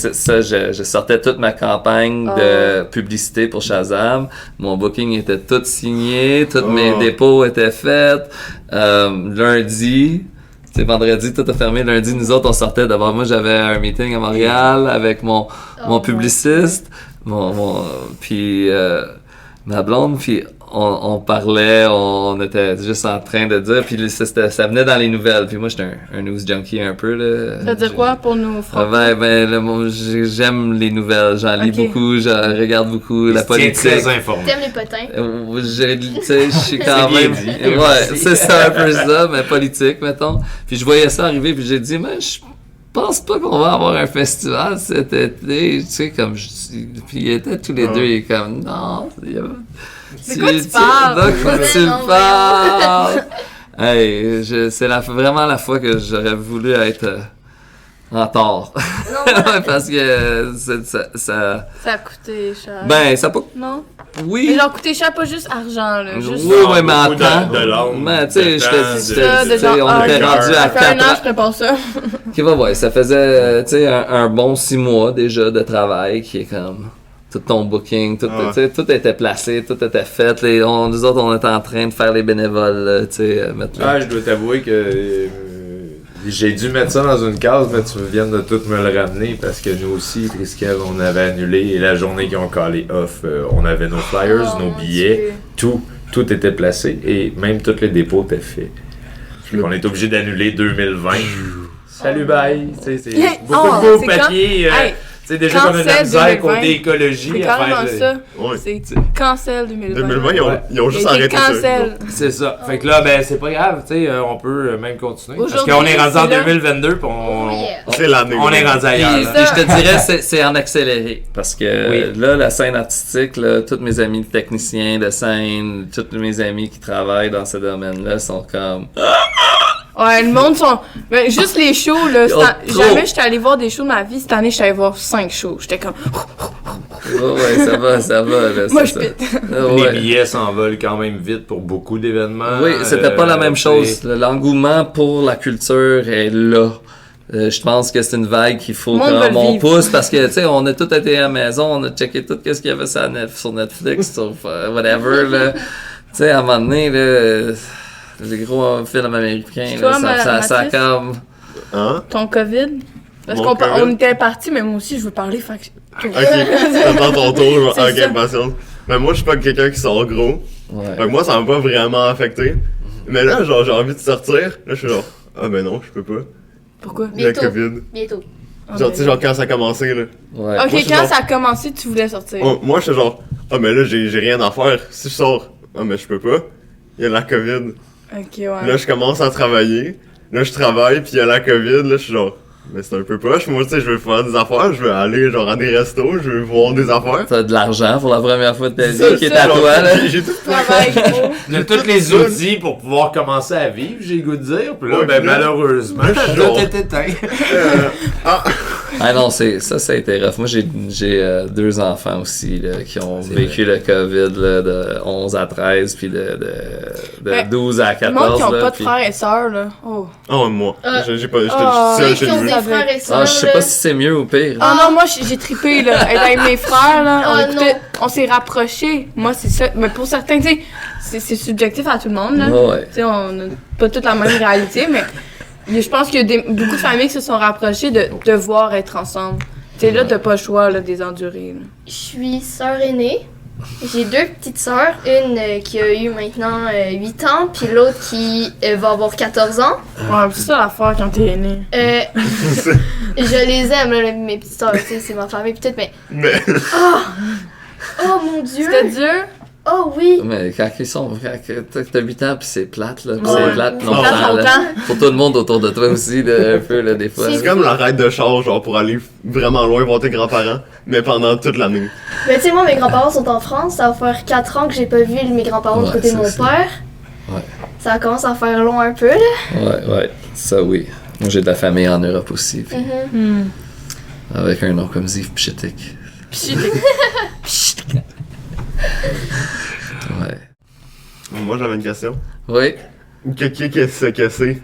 je sortais toute ma campagne de publicité pour Shazam. Mon booking était tout signé, tous mes dépôts étaient faits. Lundi... C'est vendredi, tout a fermé. Lundi, nous autres, on sortait. D'abord, moi, j'avais un meeting à Montréal avec mon publiciste, puis ma blonde, puis on parlait, on était juste en train de dire, puis ça venait dans les nouvelles. Puis moi, j'étais un news junkie un peu, là. Ça veut dire quoi pour nous, Franck? J'aime les nouvelles, j'en lis Ok. beaucoup, je regarde beaucoup la politique. Très informé. T'aimes les potins? Je suis quand C'est bien même. dit. Ouais, c'est ça un peu ça, mais politique, mettons. Puis je voyais ça arriver, puis j'ai dit, mais je pense pas qu'on va avoir un festival cet été. Tu sais, comme puis ils étaient tous les deux, il est comme, non. De quoi tu parles? De quoi tu Non, parles? Hey, c'est vraiment la fois que j'aurais voulu être en tort. Non, Parce que ça. Ça a coûté cher. Ben, ça a pas. Non? Oui. Mais genre coûté cher, pas juste argent, là. Juste Oui, oui, mais en Beaucoup temps. de langue, Mais tu sais, de je temps, te de- ça, de tu sais, genre, on était cœur. rendu à ça fait 4 un an, ans. je prépare ça. Ok, bah ouais, ça faisait, tu sais, un bon 6 mois déjà de travail qui est comme... tout ton booking, tout, Ah. tu sais, tout était placé, tout était fait. Nous autres, on était en train de faire les bénévoles, là, tu sais, mettre là. Ah, je dois t'avouer que j'ai dû mettre ça dans une case, mais tu viens de tout me le ramener parce que nous aussi, Triskel, on avait annulé et la journée qu'ils ont callé off, on avait nos flyers, Oh, nos mon billets, Dieu. tout était placé et même tous les dépôts étaient faits. On est obligé d'annuler 2020. Salut, bye! Tu sais, c'est beaucoup Oh, de beaux c'est papiers. Hey, Tu sais, déjà qu'on a de la cancel misère 2020. côté écologie C'est à carrément faire. ça. Ouais. C'est cancel 2020. 2020, ils ont Il juste a été arrêté ça. cancel. C'est ça. Fait que là, ben, c'est pas grave, tu sais, on peut même continuer. Parce Aujourd'hui, qu'on est rendu en c'est là. 2022 pis Oh, yeah. C'est l'année. on est rendu Puis, ailleurs. là. puis je te dirais, c'est en accéléré. Parce que Oui. là, la scène artistique, là, tous mes amis techniciens de scène, tous mes amis qui travaillent dans ce domaine-là sont comme... Ouais, le monde sont. Mais juste les shows, là. Oh, trop. Jamais j'étais allé voir des shows de ma vie. Cette année, j'étais allé voir 5 shows. J'étais comme. Ouais, ça va. Là, Moi, c'est je ça. pète. Ouais. Les billets s'envolent quand même vite pour beaucoup d'événements. Oui, c'était pas la même chose. tu sais. L'engouement pour la culture est là. Je pense que c'est une vague qu'il faut Le monde veut qu'on le on vivre. pousse parce que, tu sais, on a tout été à la maison, on a checké tout ce qu'il y avait sur Netflix, sur whatever, là. Tu sais, à un moment donné, là, les gros films américains, Puis là, toi, ça Mathis? comme... Hein? Ton COVID? Parce Mon qu'on COVID? on était partis, mais moi aussi, je veux parler. Fait que. Ok, t'attends ton tour. C'est ça. Ok, patience. Mais moi, je suis pas quelqu'un qui sort gros. Ouais. Fait que moi, ça m'a pas vraiment affecté. Mais là, genre, j'ai envie de sortir. Là, je suis genre, ah ben non, je peux pas. Pourquoi? Le Bientôt. COVID. Bientôt. Genre, tu sais, genre, quand ça a commencé, là. Ouais. Ok, Moi, je suis quand genre- ça a commencé, tu voulais sortir. Moi, j'étais genre, ah mais là, j'ai rien à faire. Si je sors, ah mais je peux pas. Il y a la COVID. Ok, ouais. Là, je commence à travailler. Là, je travaille, puis il y a la COVID. Là, je suis genre, mais c'est un peu poche. Moi, tu sais, je veux faire des affaires. Je veux aller, genre, à des restos. Je veux voir des affaires. T'as de l'argent pour la première fois de ta C'est vie qui est ça. à toi, là. J'ai tout Travail gros. On a tous les outils pour pouvoir commencer à vivre, j'ai le goût de dire. Puis là, Ouais, ben puis là- malheureusement, Genre- tout est éteint. Ah non, ça a été rough. Moi, j'ai 2 enfants aussi là, qui ont vécu le COVID là, de 11 à 13, puis de Ouais. 12 à Le monde 14. qui ont là, pas de puis- frères et sœurs, là. Oh. Oh, moi. Ah. J'ai pas. J'étais Ah, seul Ceux chez qui ont lui. des frères et sœurs. Ah, je sais là. pas si c'est mieux ou pire. Ah non, moi j'ai trippé là. Être avec mes frères là, Ah, on s'est rapprochés. Moi c'est ça. Mais pour certains, tu sais, c'est subjectif à tout le monde là. Ouais. Tu sais, on n'a pas toute la même réalité, mais je pense qu'il y a beaucoup de familles qui se sont rapprochées de devoir être ensemble. Tu sais, là, t'as pas le choix là, de les endurer. Là. Je suis sœur aînée. J'ai 2 petites sœurs. Une qui a eu maintenant 8 ans, puis l'autre qui va avoir 14 ans. Ouais, c'est ça l'affaire quand t'es aîné. Je les aime, là, mes petites sœurs. Tu sais, c'est ma famille, peut-être, mais. Mais. Oh mon dieu! C'était dur? Oh oui! Mais quand ils sont. Quand t'as 8 ans, puis c'est plate, là. Puis Ouais. c'est plate C'est longtemps, plate là. longtemps. Pour tout le monde autour de toi aussi, là, un peu, là, des fois. C'est C'est comme la raide de char, genre, pour aller vraiment loin voir tes grands-parents. Mais pendant toute l'année. Mais tu sais, moi, mes grands-parents sont en France. Ça va faire 4 ans que j'ai pas vu mes grands-parents du Ouais, côté de mon c'est ça. père. Ouais. Ça commence à faire long un peu, là. Ouais. Ça, oui. Moi, j'ai de la famille en Europe aussi, puis avec un nom comme Ziv Pchitik. Ouais. Moi, j'avais une question. Oui. Qui s'est cassé?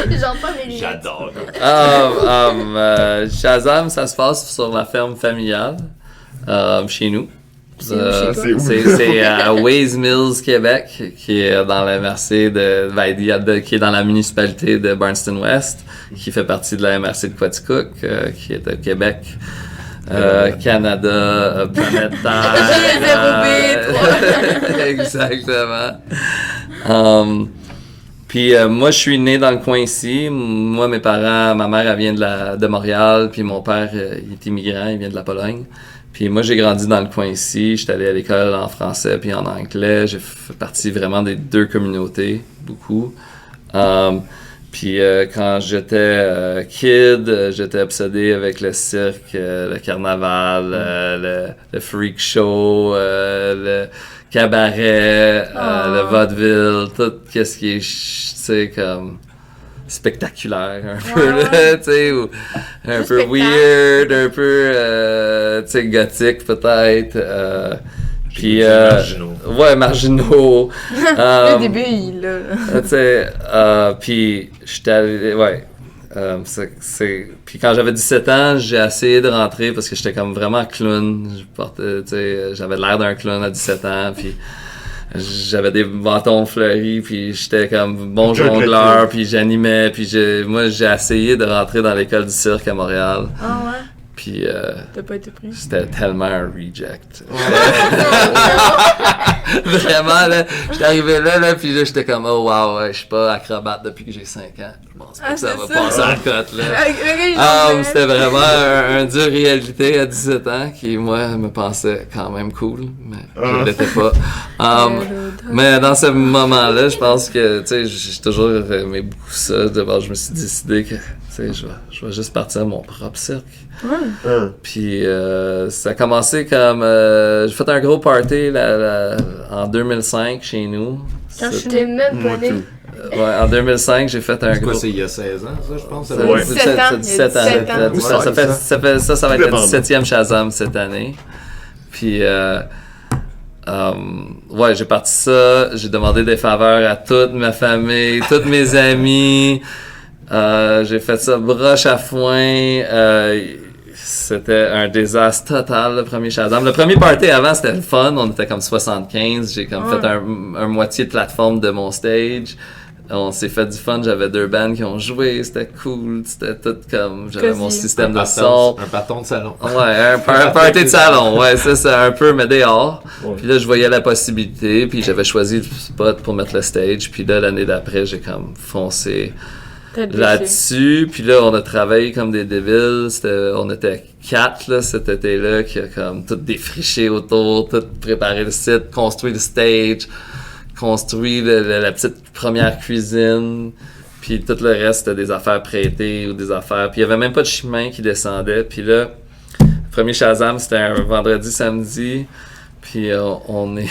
J'entends mes lunettes. J'adore. Shazam, ça se passe sur la ferme familiale, chez nous. C'est où? C'est à Waze Mills, Québec, qui est dans la MRC qui est dans la municipalité de Barnston-West, qui fait partie de la MRC de Quaticook, qui est au Québec. Canada, planète Terre. 0B, Exactement. Puis moi, je suis né dans le coin ici. Moi, mes parents, ma mère, elle vient de Montréal, puis mon père, il est immigrant, il vient de la Pologne. Puis moi, j'ai grandi dans le coin ici. J'étais allé à l'école en français puis en anglais. J'ai fait partie vraiment des 2 communautés, beaucoup. Puis quand j'étais kid, j'étais obsédé avec le cirque, le carnaval, le freak show, le cabaret, le vaudeville, tout ce qui est, tu sais, comme spectaculaire un peu, là, tu sais, ou un peu spectacle. weird, un peu, tu sais, gothique peut-être. Puis, Marginaux. ouais, marginaux. Le début, il là. Tu sais, puis j'étais allé, ouais, Puis quand j'avais 17 ans, j'ai essayé de rentrer parce que j'étais comme vraiment clown. J'avais l'air d'un clown à 17 ans, puis j'avais des bâtons fleuris, puis j'étais comme bon jongleur, puis j'animais, puis moi j'ai essayé de rentrer dans l'école du cirque à Montréal. Ah ouais? Puis T'as pas été pris? c'était tellement un reject. Vraiment, là, j'étais arrivé là, puis là, j'étais comme, oh wow, je suis pas acrobate depuis que j'ai 5 ans. Je pense pas que ça va passer à la cote, là. C'était vraiment un dur réalité à 17 ans qui, moi, me pensait quand même cool, mais je l'étais pas. Mais dans ce moment-là, je pense que, tu sais, j'ai toujours aimé beaucoup ça. D'abord, je me suis décidé que, tu sais, je vais juste partir à mon propre cirque. Puis ça a commencé comme j'ai fait un gros party en 2005 chez nous. Quand je t'ai même pas né. Ouais, en 2005, j'ai fait un C'est quoi, gros... c'est il y a 16 ans, ça, je pense? Ouais. 17 ans. C'est 17 ans. Il y a 17 ans. Ça va être le 17e Shazam cette année. Puis ouais, j'ai parti ça, j'ai demandé des faveurs à toute ma famille, tous mes amis. J'ai fait ça broche à foin. C'était un désastre total, le premier Shazam. Le premier party avant, c'était le fun. On était comme 75. J'ai comme fait un moitié de plateforme de mon stage. On s'est fait du fun. J'avais 2 bands qui ont joué. C'était cool. C'était tout comme... J'avais mon système de son. Un bâton de salon. Ouais, un party de salon. Ouais, ça, c'est un peu mais dehors. Puis là, je voyais la possibilité. Puis j'avais choisi le spot pour mettre le stage. Puis là, l'année d'après, j'ai comme foncé là-dessus. Puis là, on a travaillé comme des débiles. On était 4 là, cet été-là qui a comme tout défriché autour, tout préparé le site, construit le stage, construit la petite première cuisine. Puis tout le reste, c'était des affaires prêtées ou des affaires... Puis il y avait même pas de chemin qui descendait. Puis là, le premier Shazam, c'était un vendredi, samedi. Puis on est...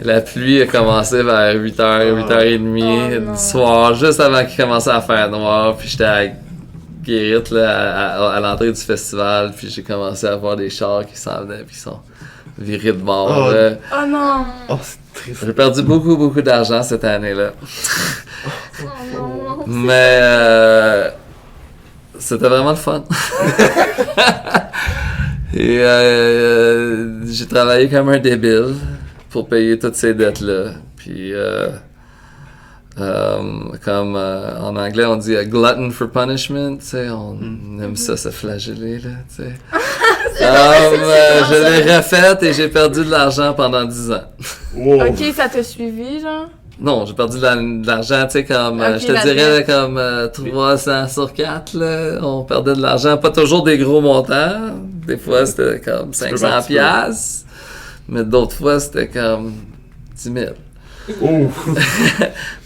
La pluie a commencé vers 8h, 8h30 du soir, juste avant qu'il commençait à faire noir. Puis j'étais à Guérite, là, à l'entrée du festival. Puis j'ai commencé à voir des chars qui s'en venaient, puis ils sont virés de bord. Là. Oh non! Oh, c'est triste. J'ai perdu beaucoup d'argent cette année-là. Mais c'était vraiment le fun. Et j'ai travaillé comme un débile pour payer toutes ces dettes-là. Puis, comme en anglais, on dit a glutton for punishment, tu sais, on aime ça se flageller, là, tu sais. Je l'ai refaite et j'ai perdu de l'argent pendant 10 ans. Wow. Ok, ça t'a suivi, genre? Non, j'ai perdu de l'argent, tu sais, comme, Ok, je te la dirais, dette. comme 300 sur 4, là, on perdait de l'argent, pas toujours des gros montants, des fois c'était comme 500 piastres. Mais d'autres fois, c'était comme 10 000.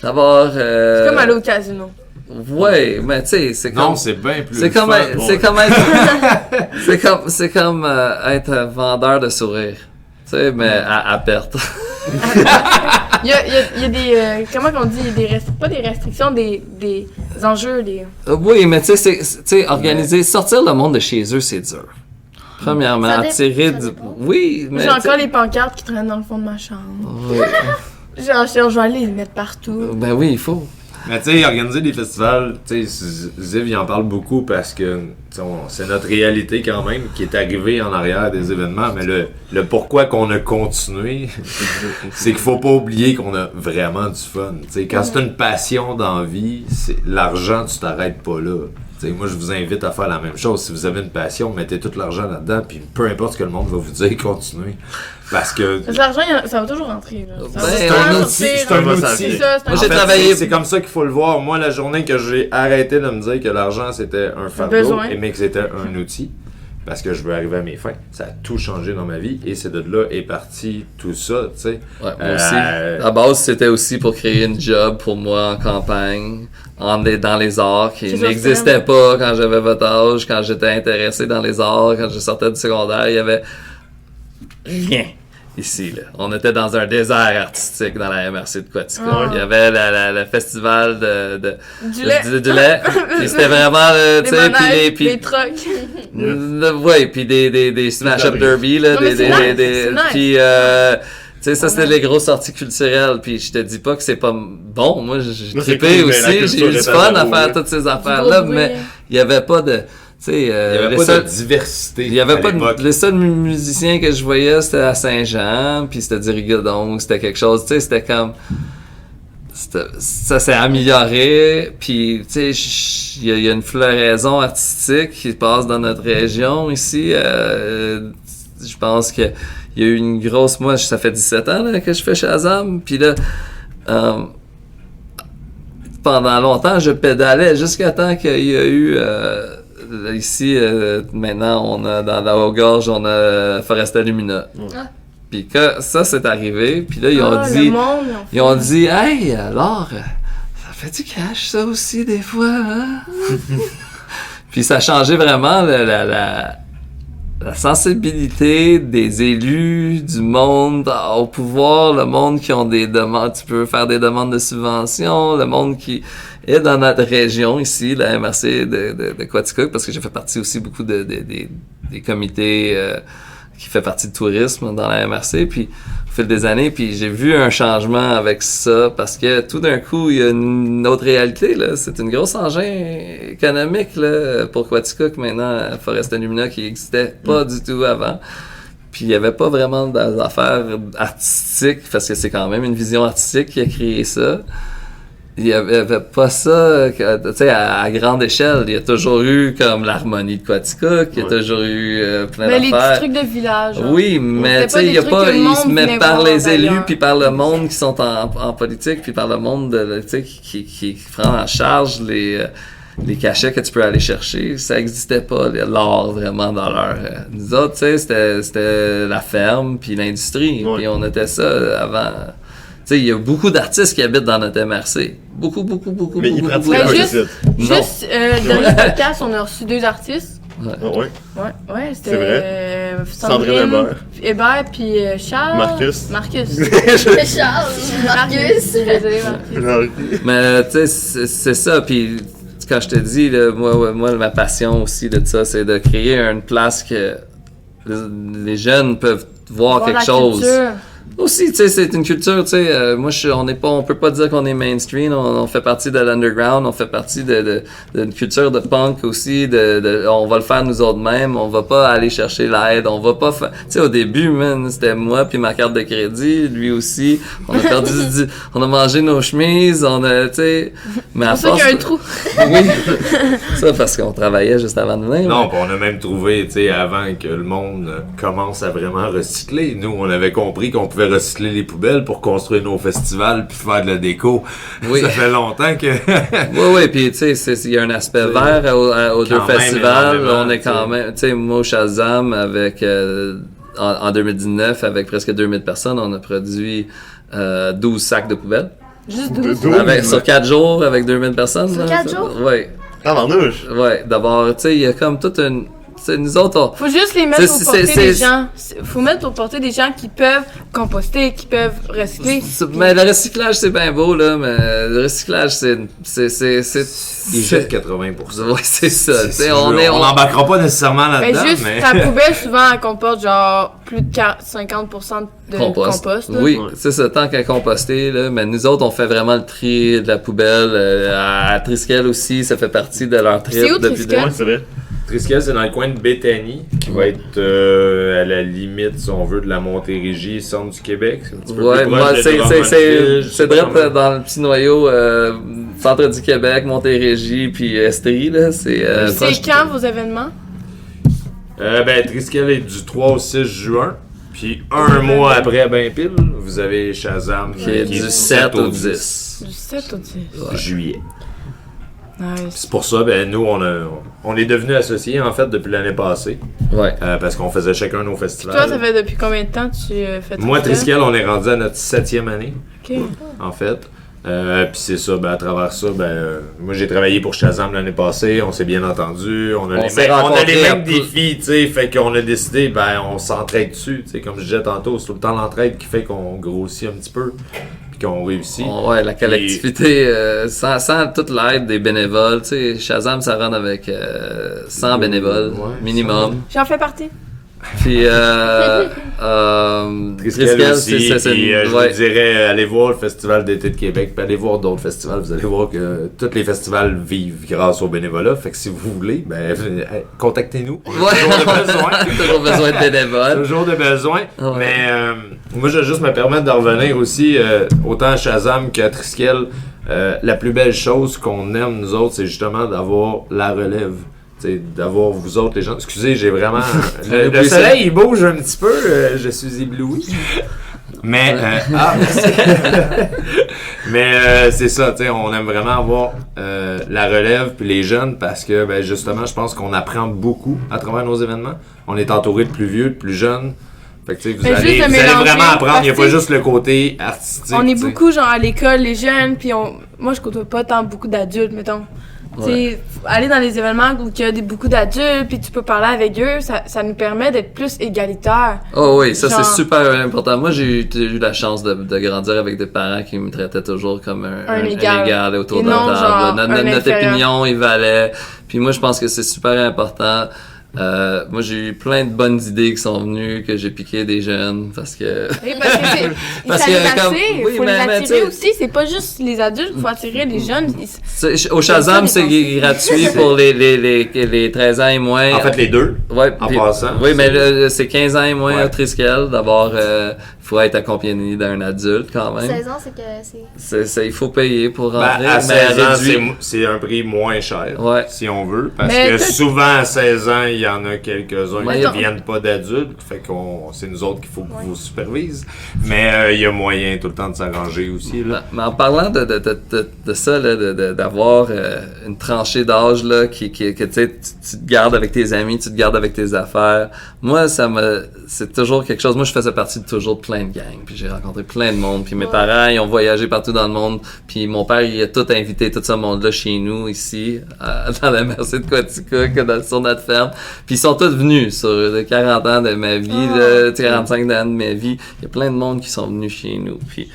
D'abord... C'est comme aller au casino. Ouais, mais tu sais, c'est comme... Non, c'est bien plus C'est comme, fun. c'est comme être vendeur de sourire. Tu sais, mais à perte. Il y a des... comment qu'on dit? Pas des restrictions, des enjeux, des... Oui, mais tu sais, organiser, sortir le monde de chez eux, c'est dur. Premièrement, attirer du... Oui, mais... J'ai encore les pancartes qui traînent dans le fond de ma chambre. Oui. Genre, je vais aller les mettre partout. Ben oui, il faut. Mais tu sais, organiser des festivals, tu sais, Ziv, il en parle beaucoup parce que c'est notre réalité quand même qui est arrivée en arrière des événements. Mais le pourquoi qu'on a continué, c'est qu'il faut pas oublier qu'on a vraiment du fun. Tu sais, quand c'est une passion dans la vie, l'argent, tu t'arrêtes pas là. T'sais, moi, je vous invite à faire la même chose. Si vous avez une passion, mettez tout l'argent là-dedans, puis peu importe ce que le monde va vous dire, continuez. Parce que... L'argent, ça va toujours rentrer. Là. C'est va un sortir, C'est un là. outil. C'est ça, c'est un Moi, j'ai En fait, travaillé- c'est comme ça qu'il faut le voir. Moi, la journée que j'ai arrêté de me dire que l'argent, c'était un fardeau, besoin. mais que c'était un outil, parce que je veux arriver à mes fins, ça a tout changé dans ma vie, et c'est de là est parti tout ça, tu sais. Ouais, moi aussi. À base, c'était aussi pour créer une job pour moi en campagne, dans les arts, qui C'est ça, n'existait pas quand j'avais votre âge, quand j'étais intéressé dans les arts, quand je sortais du secondaire, il y avait rien ici, là. On était dans un désert artistique dans la MRC de Quatico. Il y avait le festival Du lait. du lait. Puis c'était vraiment, tu Les sais, manèges, puis les trucks. ouais, puis des smash-up derby, là, Non, mais c'est nice, c'est nice. puis sais, ça, c'était les grosses sorties culturelles. Puis je te dis pas que c'est pas bon. Moi, j'ai Moi, c'est trippé cool, mais la aussi. J'ai culture eu du est fun à à zéro, faire oui. toutes ces affaires-là, gros mais bruit. il y avait pas de... Tu sais, Il n'y avait les pas seuls- de diversité. il y avait à pas l'époque. les seuls musiciens que je voyais, c'était à Saint-Jean, puis c'était du rigodon, c'était quelque chose, tu sais, c'était comme... Ça s'est amélioré, puis tu sais, il y a une floraison artistique qui passe dans notre région ici. Je pense que il y a eu une grosse... Moi, ça fait 17 ans là, que je fais Shazam, puis là... pendant longtemps, je pédalais jusqu'à temps qu'il y a eu... ici, maintenant, on a dans la Haute-Gorge, on a Foresta Lumina. Ah. Puis que ça, c'est arrivé, puis là, ils ont Ah, dit... le monde, Ils ont dit, hey, alors, ça fait du cash, ça aussi, des fois, hein? Puis ça a changé vraiment la sensibilité des élus, du monde au pouvoir, le monde qui ont des demandes, tu peux faire des demandes de subventions, le monde qui est dans notre région ici, la MRC de Quaticook, parce que j'ai fait partie aussi beaucoup des comités qui fait partie du tourisme dans la MRC, puis au fil des années, puis j'ai vu un changement avec ça, parce que tout d'un coup, il y a une autre réalité, là. C'est une grosse engin économique, là, pour Quaticook, maintenant, Foresta Lumina, qui n'existait pas du tout avant. Puis il n'y avait pas vraiment d'affaires artistiques, parce que c'est quand même une vision artistique qui a créé ça. Il n'y avait pas ça, tu sais, à grande échelle. Il y a toujours eu comme l'harmonie de Quaticook, il y a toujours eu plein Mais les petits d'affaires. trucs de village. hein. Oui, mais tu C'était pas sais, il y a des trucs pas, que le ils monde se mettent venait par voir les élus, d'ailleurs. puis par le monde qui sont en politique, puis par le monde tu sais, qui prend en charge les cachets que tu peux aller chercher. Ça n'existait pas, l'art vraiment dans leur... nous autres, tu sais, c'était la ferme, puis l'industrie, Ouais. puis on était ça avant... Tu sais, il y a beaucoup d'artistes qui habitent dans notre MRC. Beaucoup. Mais ils beaucoup, pratiquent Ben, un juste- site. Non. Juste, le dernier podcast, on a reçu 2 artistes. Ah ouais. Ouais, c'était C'est vrai. Sandrine Hébert puis Charles. Marcus. Marcus. Charles, Marcus. Désolé, Marcus. Mais tu sais, c'est ça. Puis quand je te dis, là, moi, ma passion aussi de ça, c'est de créer une place que les jeunes peuvent voir Voir quelque la chose. culture. Aussi, tu sais, c'est une culture, tu sais, moi, on peut pas dire qu'on est mainstream, on fait partie de l'underground, on fait partie d'une culture de punk aussi, on va le faire nous autres mêmes, on va pas aller chercher l'aide, on va pas faire, tu sais, au début, man, c'était moi puis ma carte de crédit, lui aussi, on a perdu on a mangé nos chemises, on a, tu sais, mais à C'est pour ça qu'il y a un trou. oui, ça parce qu'on travaillait juste avant de venir. Non, pis on a même trouvé, tu sais, avant que le monde commence à vraiment recycler, nous, on avait compris qu'on pouvait recycler les poubelles pour construire nos festivals puis faire de la déco. Oui. Ça fait longtemps que... Oui, puis tu sais, il y a un aspect vert aux deux Quand même festivals. énormément, On est quand tu sais. même, tu sais, moi, au Shazam, avec, en 2019, avec presque 2000 personnes, on a produit 12 sacs de poubelles. Juste De 12. dos. Sur 4 jours, avec 2000 personnes. Sur là, 4 ça- jours? Oui, Ah, Marnouche. ouais. D'abord, tu sais, il y a comme toute une... Tu sais, nous autres, Faut juste les mettre C'est- aux portées c'est- des c'est- gens. Faut mettre aux portées des gens qui peuvent composter, qui peuvent recycler. mais le recyclage, c'est bien beau, là, mais le recyclage, c'est Ils jettent 80%. ouais, c'est ça. Tu sais, on n'embarquera pas nécessairement Mais là-dedans, juste, mais... ta poubelle, souvent, elle comporte genre plus de 50% de compost. là. Oui, Ouais. c'est ça, tant qu'à composter, là. Mais nous autres, on fait vraiment le tri de la poubelle. À Triskel aussi, ça fait partie de leur trip C'est où, depuis Triskel? Ouais, c'est vrai. Triskel, c'est dans le coin de Béthanie, qui va être à la limite, si on veut, de la Montérégie, centre du Québec. C'est un petit peu Ouais, plus moi, proche de Drummondville, je sais c'est pas direct comment. dans le petit noyau centre du Québec, Montérégie, puis Estrie, là. C'est proche- C'est quand vos événements? Ben, Triskel est du 3 au 6 juin. Puis un mois après, ben pile, vous avez Shazam qui est du 7 au 10. Du 7 au 10. Juillet. Nice. C'est pour ça, ben nous, on est devenus associés, en fait, depuis l'année passée. Ouais. Parce qu'on faisait chacun nos festivals. Toi, ça fait depuis combien de temps que tu fais tout Moi, ça? Triskel, on est rendu à notre 7e année, Ok. en fait. Puis c'est ça, ben à travers ça, moi j'ai travaillé pour Shazam l'année passée, on s'est bien entendu, on a s'est les rencontrés mêmes après. défis, tu sais, fait qu'on a décidé, ben on s'entraide dessus, tu sais, comme je disais tantôt, c'est tout le temps l'entraide qui fait qu'on grossit un petit peu, puis qu'on réussit. Ouais, la collectivité, sans toute l'aide des bénévoles, tu sais, Shazam, ça run avec 100 bénévoles, Ouais, minimum. J'en fais partie. Puis, Triskel aussi, c'est et je ouais. vous dirais, allez voir le Festival d'été de Québec, puis allez voir d'autres festivals, vous allez voir que tous les festivals vivent grâce au bénévolat, fait que si vous voulez, ben, contactez-nous. On a toujours de besoin. Toujours besoin de bénévoles. Toujours de besoin. Ouais. Mais moi, je vais juste me permettre de revenir aussi, autant à Shazam qu'à Triskel. La plus belle chose qu'on aime, nous autres, c'est justement d'avoir la relève. T'sais, d'avoir vous autres, les gens. Excusez, j'ai vraiment. Le soleil, il bouge un petit peu. Je suis ébloui. Mais. Merci. Mais c'est ça, tu sais, on aime vraiment avoir la relève puis les jeunes parce que, ben, justement, je pense qu'on apprend beaucoup à travers nos événements. On est entouré de plus vieux, de plus jeunes. Fait que, vous allez vraiment apprendre. Il n'y a pas juste le côté artistique. On est beaucoup, genre, à l'école, les jeunes, puis moi, je côtoie pas tant beaucoup d'adultes, mettons. Ouais. Aller dans des événements où il y a beaucoup d'adultes, puis tu peux parler avec eux, ça nous permet d'être plus égalitaires. Oh oui, ça c'est super important. Moi, j'ai eu la chance de grandir avec des parents qui me traitaient toujours comme un égal autour de la table. Notre opinion, il valait. Puis moi, je pense que c'est super important. Moi, j'ai eu plein de bonnes idées qui sont venues, que j'ai piqué des jeunes, parce que... Oui, parce que il faut les attirer aussi, c'est pas juste les adultes, il faut attirer les jeunes. Au Shazam, c'est gratuit pour les 13 ans et moins. En fait, les deux, ouais, en passant. Oui, mais c'est 15 ans et moins à Triskel, d'abord... faut être accompagné d'un adulte quand même. 16 ans, c'est que il faut payer pour rentrer. À 16 ans, c'est un prix moins cher, si on veut. Parce que souvent, à 16 ans, il y en a quelques-uns qui ne viennent pas d'adultes. Fait que c'est nous autres qu'il faut qu'on vous supervise. Mais il y a moyen tout le temps de s'arranger aussi. Là. Mais en parlant de ça, là, d'avoir une tranchée d'âge là, que tu te gardes avec tes amis, tu te gardes avec tes affaires, moi, c'est toujours quelque chose. Moi, je faisais partie de toujours plein de gangs, puis j'ai rencontré plein de monde, puis mes parents, ils ont voyagé partout dans le monde, puis mon père, il a tout invité, tout ce monde-là chez nous, ici, dans la Mercé de Quaticook, sur notre ferme, puis ils sont tous venus sur 40 ans de ma vie, 45 ans de ma vie, il y a plein de monde qui sont venus chez nous, puis...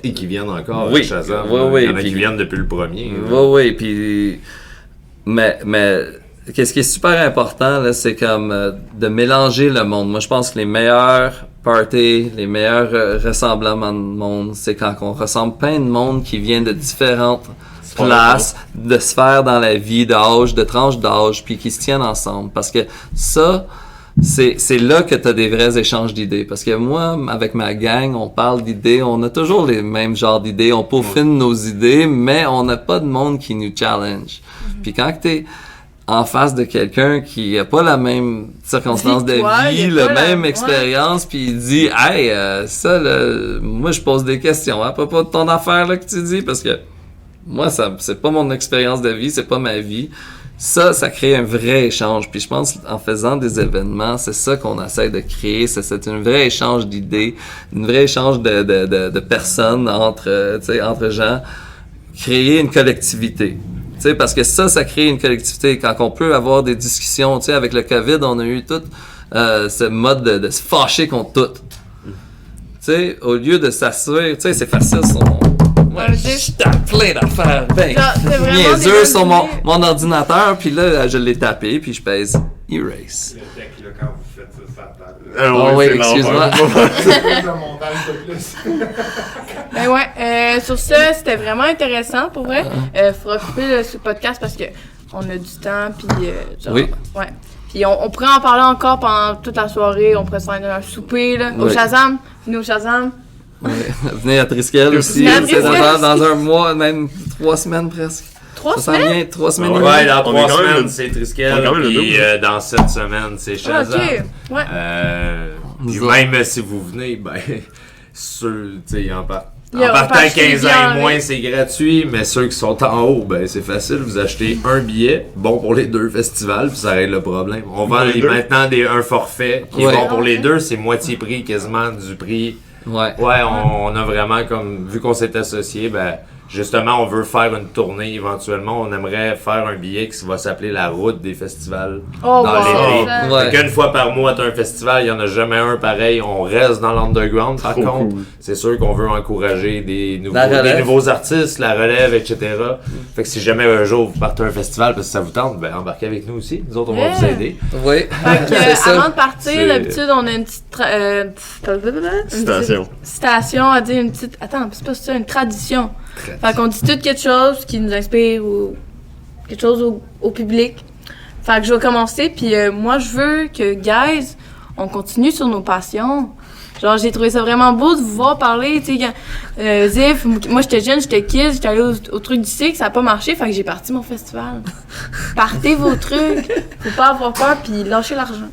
et qui viennent encore oui, à Shazam. Oui, il y en a qui viennent depuis le premier. Oui, puis... Mais qu'est-ce qui est super important, là, c'est comme de mélanger le monde. Moi, je pense que les meilleurs parties, les meilleurs rassemblements de monde, c'est quand on ressemble plein de monde qui vient de différentes places, de sphères dans la vie, d'âge, de tranches d'âge, puis qui se tiennent ensemble. Parce que ça, c'est là que tu as des vrais échanges d'idées. Parce que moi, avec ma gang, on parle d'idées, on a toujours les mêmes genres d'idées, on peaufine nos idées, mais on n'a pas de monde qui nous challenge. Puis quand t'es en face de quelqu'un qui a pas la même circonstance de vie, la même expérience, puis il dit « Hey, ça, là, moi, je pose des questions à propos de ton affaire là, que tu dis, parce que moi, c'est pas mon expérience de vie, c'est pas ma vie. » Ça crée un vrai échange. Puis je pense en faisant des événements, c'est ça qu'on essaie de créer. C'est un vrai échange d'idées, un vrai échange de personnes entre gens. Créer une collectivité. T'sais, parce que ça crée une collectivité. Quand on peut avoir des discussions, tu sais, avec le COVID, on a eu tout ce mode de se fâcher contre tout. Tu sais, au lieu de s'assurer, tu sais, c'est facile. Moi, je tape plein d'affaires, niaiseux sur mon ordinateur, puis là, je l'ai tapé, puis je pèse Erase. Le tech, là, quand vous faites ça tape. Oh oui, excuse-moi. Ben ouais, sur ça, c'était vraiment intéressant pour vrai. Faudra couper ce podcast parce que on a du temps, puis oui. Ouais. Puis on pourrait en parler encore pendant toute la soirée. On pourrait se faire un souper là, au Shazam. Venez au Shazam. Ouais. Venez à Triskel aussi. C'est dans un mois, même 3 semaines presque. 3 semaines? 3 semaines. Ouais, dans 3 semaines, c'est Triskel. Puis dans 7 semaines, c'est Shazam. OK, ouais. Puis même si vous venez, ben, tu sais, en partant 15 ans et moins, c'est gratuit, mais ceux qui sont en haut, ben, c'est facile. Vous achetez un billet, bon pour les 2 festivals, puis ça règle le problème. On vend maintenant un forfait qui est bon pour les 2, c'est moitié prix quasiment du prix. Ouais, on a vraiment comme, vu qu'on s'est associé, ben, justement, on veut faire une tournée éventuellement. On aimerait faire un billet qui va s'appeler la route des festivals dans l'été. Ouais. Fait qu'une fois par mois, t'as un festival, il n'y en a jamais un pareil. On reste dans l'underground. Par contre, c'est sûr qu'on veut encourager des nouveaux artistes, la relève, etc. Fait que si jamais un jour vous partez à un festival parce que ça vous tente, ben embarquez avec nous aussi. Nous autres, on va vous aider. Oui. Fait que, C'est ça. avant de partir, C'est- d'habitude, on a une petite Citation. citation à dire, une petite... Attends, c'est pas ça, une tradition. Fait qu'on dit tout quelque chose qui nous inspire ou quelque chose au public. Fait que je vais commencer, puis moi, je veux que, guys, on continue sur nos passions. Genre, j'ai trouvé ça vraiment beau de vous voir parler, tu sais, Zif, moi, j'étais jeune, j'étais kid, j'étais allée au truc du cycle, ça a pas marché, fait que j'ai parti mon festival. Partez vos trucs, faut pas avoir peur, puis lâchez l'argent.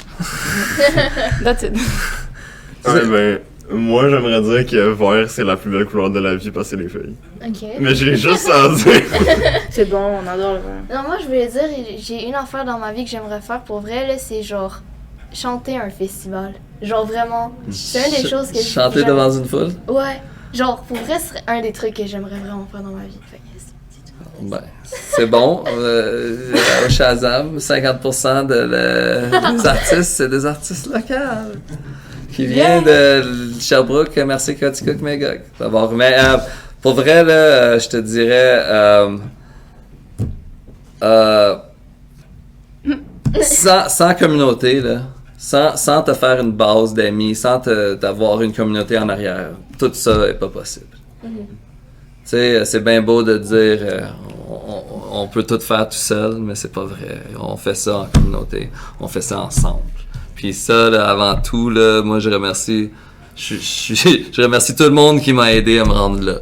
That's it. Ouais, ben, moi, j'aimerais dire que vert, c'est la plus belle couleur de la vie parce que c'est les feuilles. Ok. Mais j'ai juste ça à dire. C'est bon, on adore le vin. Non, moi, je voulais dire, j'ai une affaire dans ma vie que j'aimerais faire pour vrai, là, c'est genre chanter un festival. Genre vraiment, c'est une des choses que Chanter j'aimerais- devant une foule? Ouais. Genre, pour vrai, ce serait un des trucs que j'aimerais vraiment faire dans ma vie. Fait que c'est tout. Ben, c'est bon. Au Shazam, 50% des artistes, c'est des artistes locaux. Qui viennent de Sherbrooke, merci Coaticook, Magog. D'abord, mais pour vrai, là, je te dirais... sans communauté, là, sans te faire une base d'amis, sans t'avoir une communauté en arrière, tout ça est pas possible. Tu sais, c'est bien beau de dire on peut tout faire tout seul, mais c'est pas vrai. On fait ça en communauté, on fait ça ensemble. Puis ça, là, avant tout, là, moi je remercie je remercie tout le monde qui m'a aidé à me rendre là.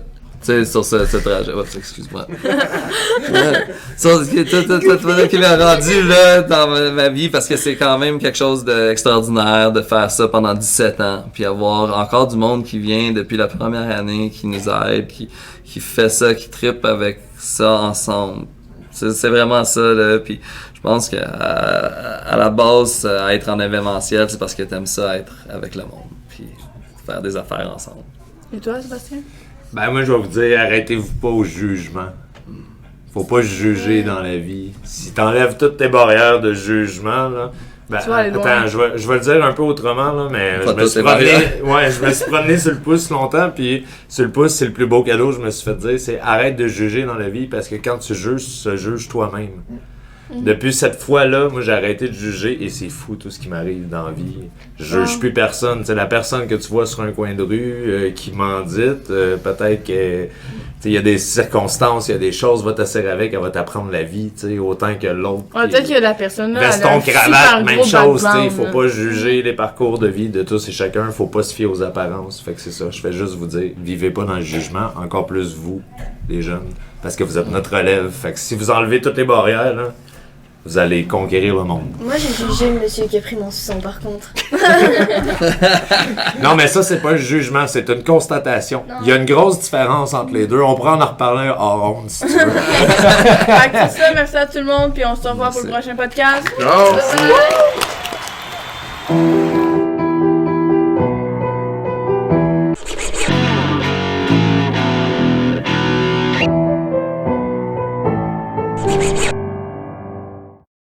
Tu sais, sur ce trajet. Oups, excuse-moi. Ouais. Sur tout qui m'a rendu là dans ma vie, parce que c'est quand même quelque chose d'extraordinaire de faire ça pendant 17 ans, puis avoir encore du monde qui vient depuis la première année, qui nous aide, qui fait ça, qui trippe avec ça ensemble. C'est vraiment ça, là. Puis je pense qu'à à la base, être en événementiel, c'est parce que t'aimes ça, être avec le monde, puis faire des affaires ensemble. Et toi, Sébastien? Ben moi je vais vous dire, arrêtez-vous pas au jugement. Faut pas juger dans la vie. Si t'enlèves toutes tes barrières de jugement, là, ben, Tu vas aller loin. attends, je vais le dire un peu autrement, là, mais Pas je me toutes suis tes barrières. je me suis promené sur le pouce longtemps, puis sur le pouce, c'est le plus beau cadeau que je me suis fait dire, c'est arrête de juger dans la vie, parce que quand tu juges toi-même. Depuis cette fois-là, moi j'ai arrêté de juger et c'est fou tout ce qui m'arrive dans la vie. Je juge plus personne. C'est la personne que tu vois sur un coin de rue qui mendite, peut-être que il y a des circonstances, il y a des choses, va t'asseoir avec, elle va t'apprendre la vie, autant que l'autre. Ouais, peut-être que la personne là. Veston, elle a un cravate, super même gros chose, background, faut là. pas juger les parcours de vie de tous et chacun, faut pas se fier aux apparences. Fait que c'est ça, je fais juste vous dire, vivez pas dans le jugement, encore plus vous, les jeunes, parce que vous êtes notre relève. Fait que si vous enlevez toutes les barrières, là, vous allez conquérir le monde. Moi, j'ai jugé le monsieur qui a pris mon suçon, par contre. Non, mais ça, c'est pas un jugement, c'est une constatation. Non. Il y a une grosse différence entre les deux. On pourra en reparler hors honte, si tu veux. Fait que c'est ça, merci à tout le monde, puis on se revoit pour le prochain podcast. Non!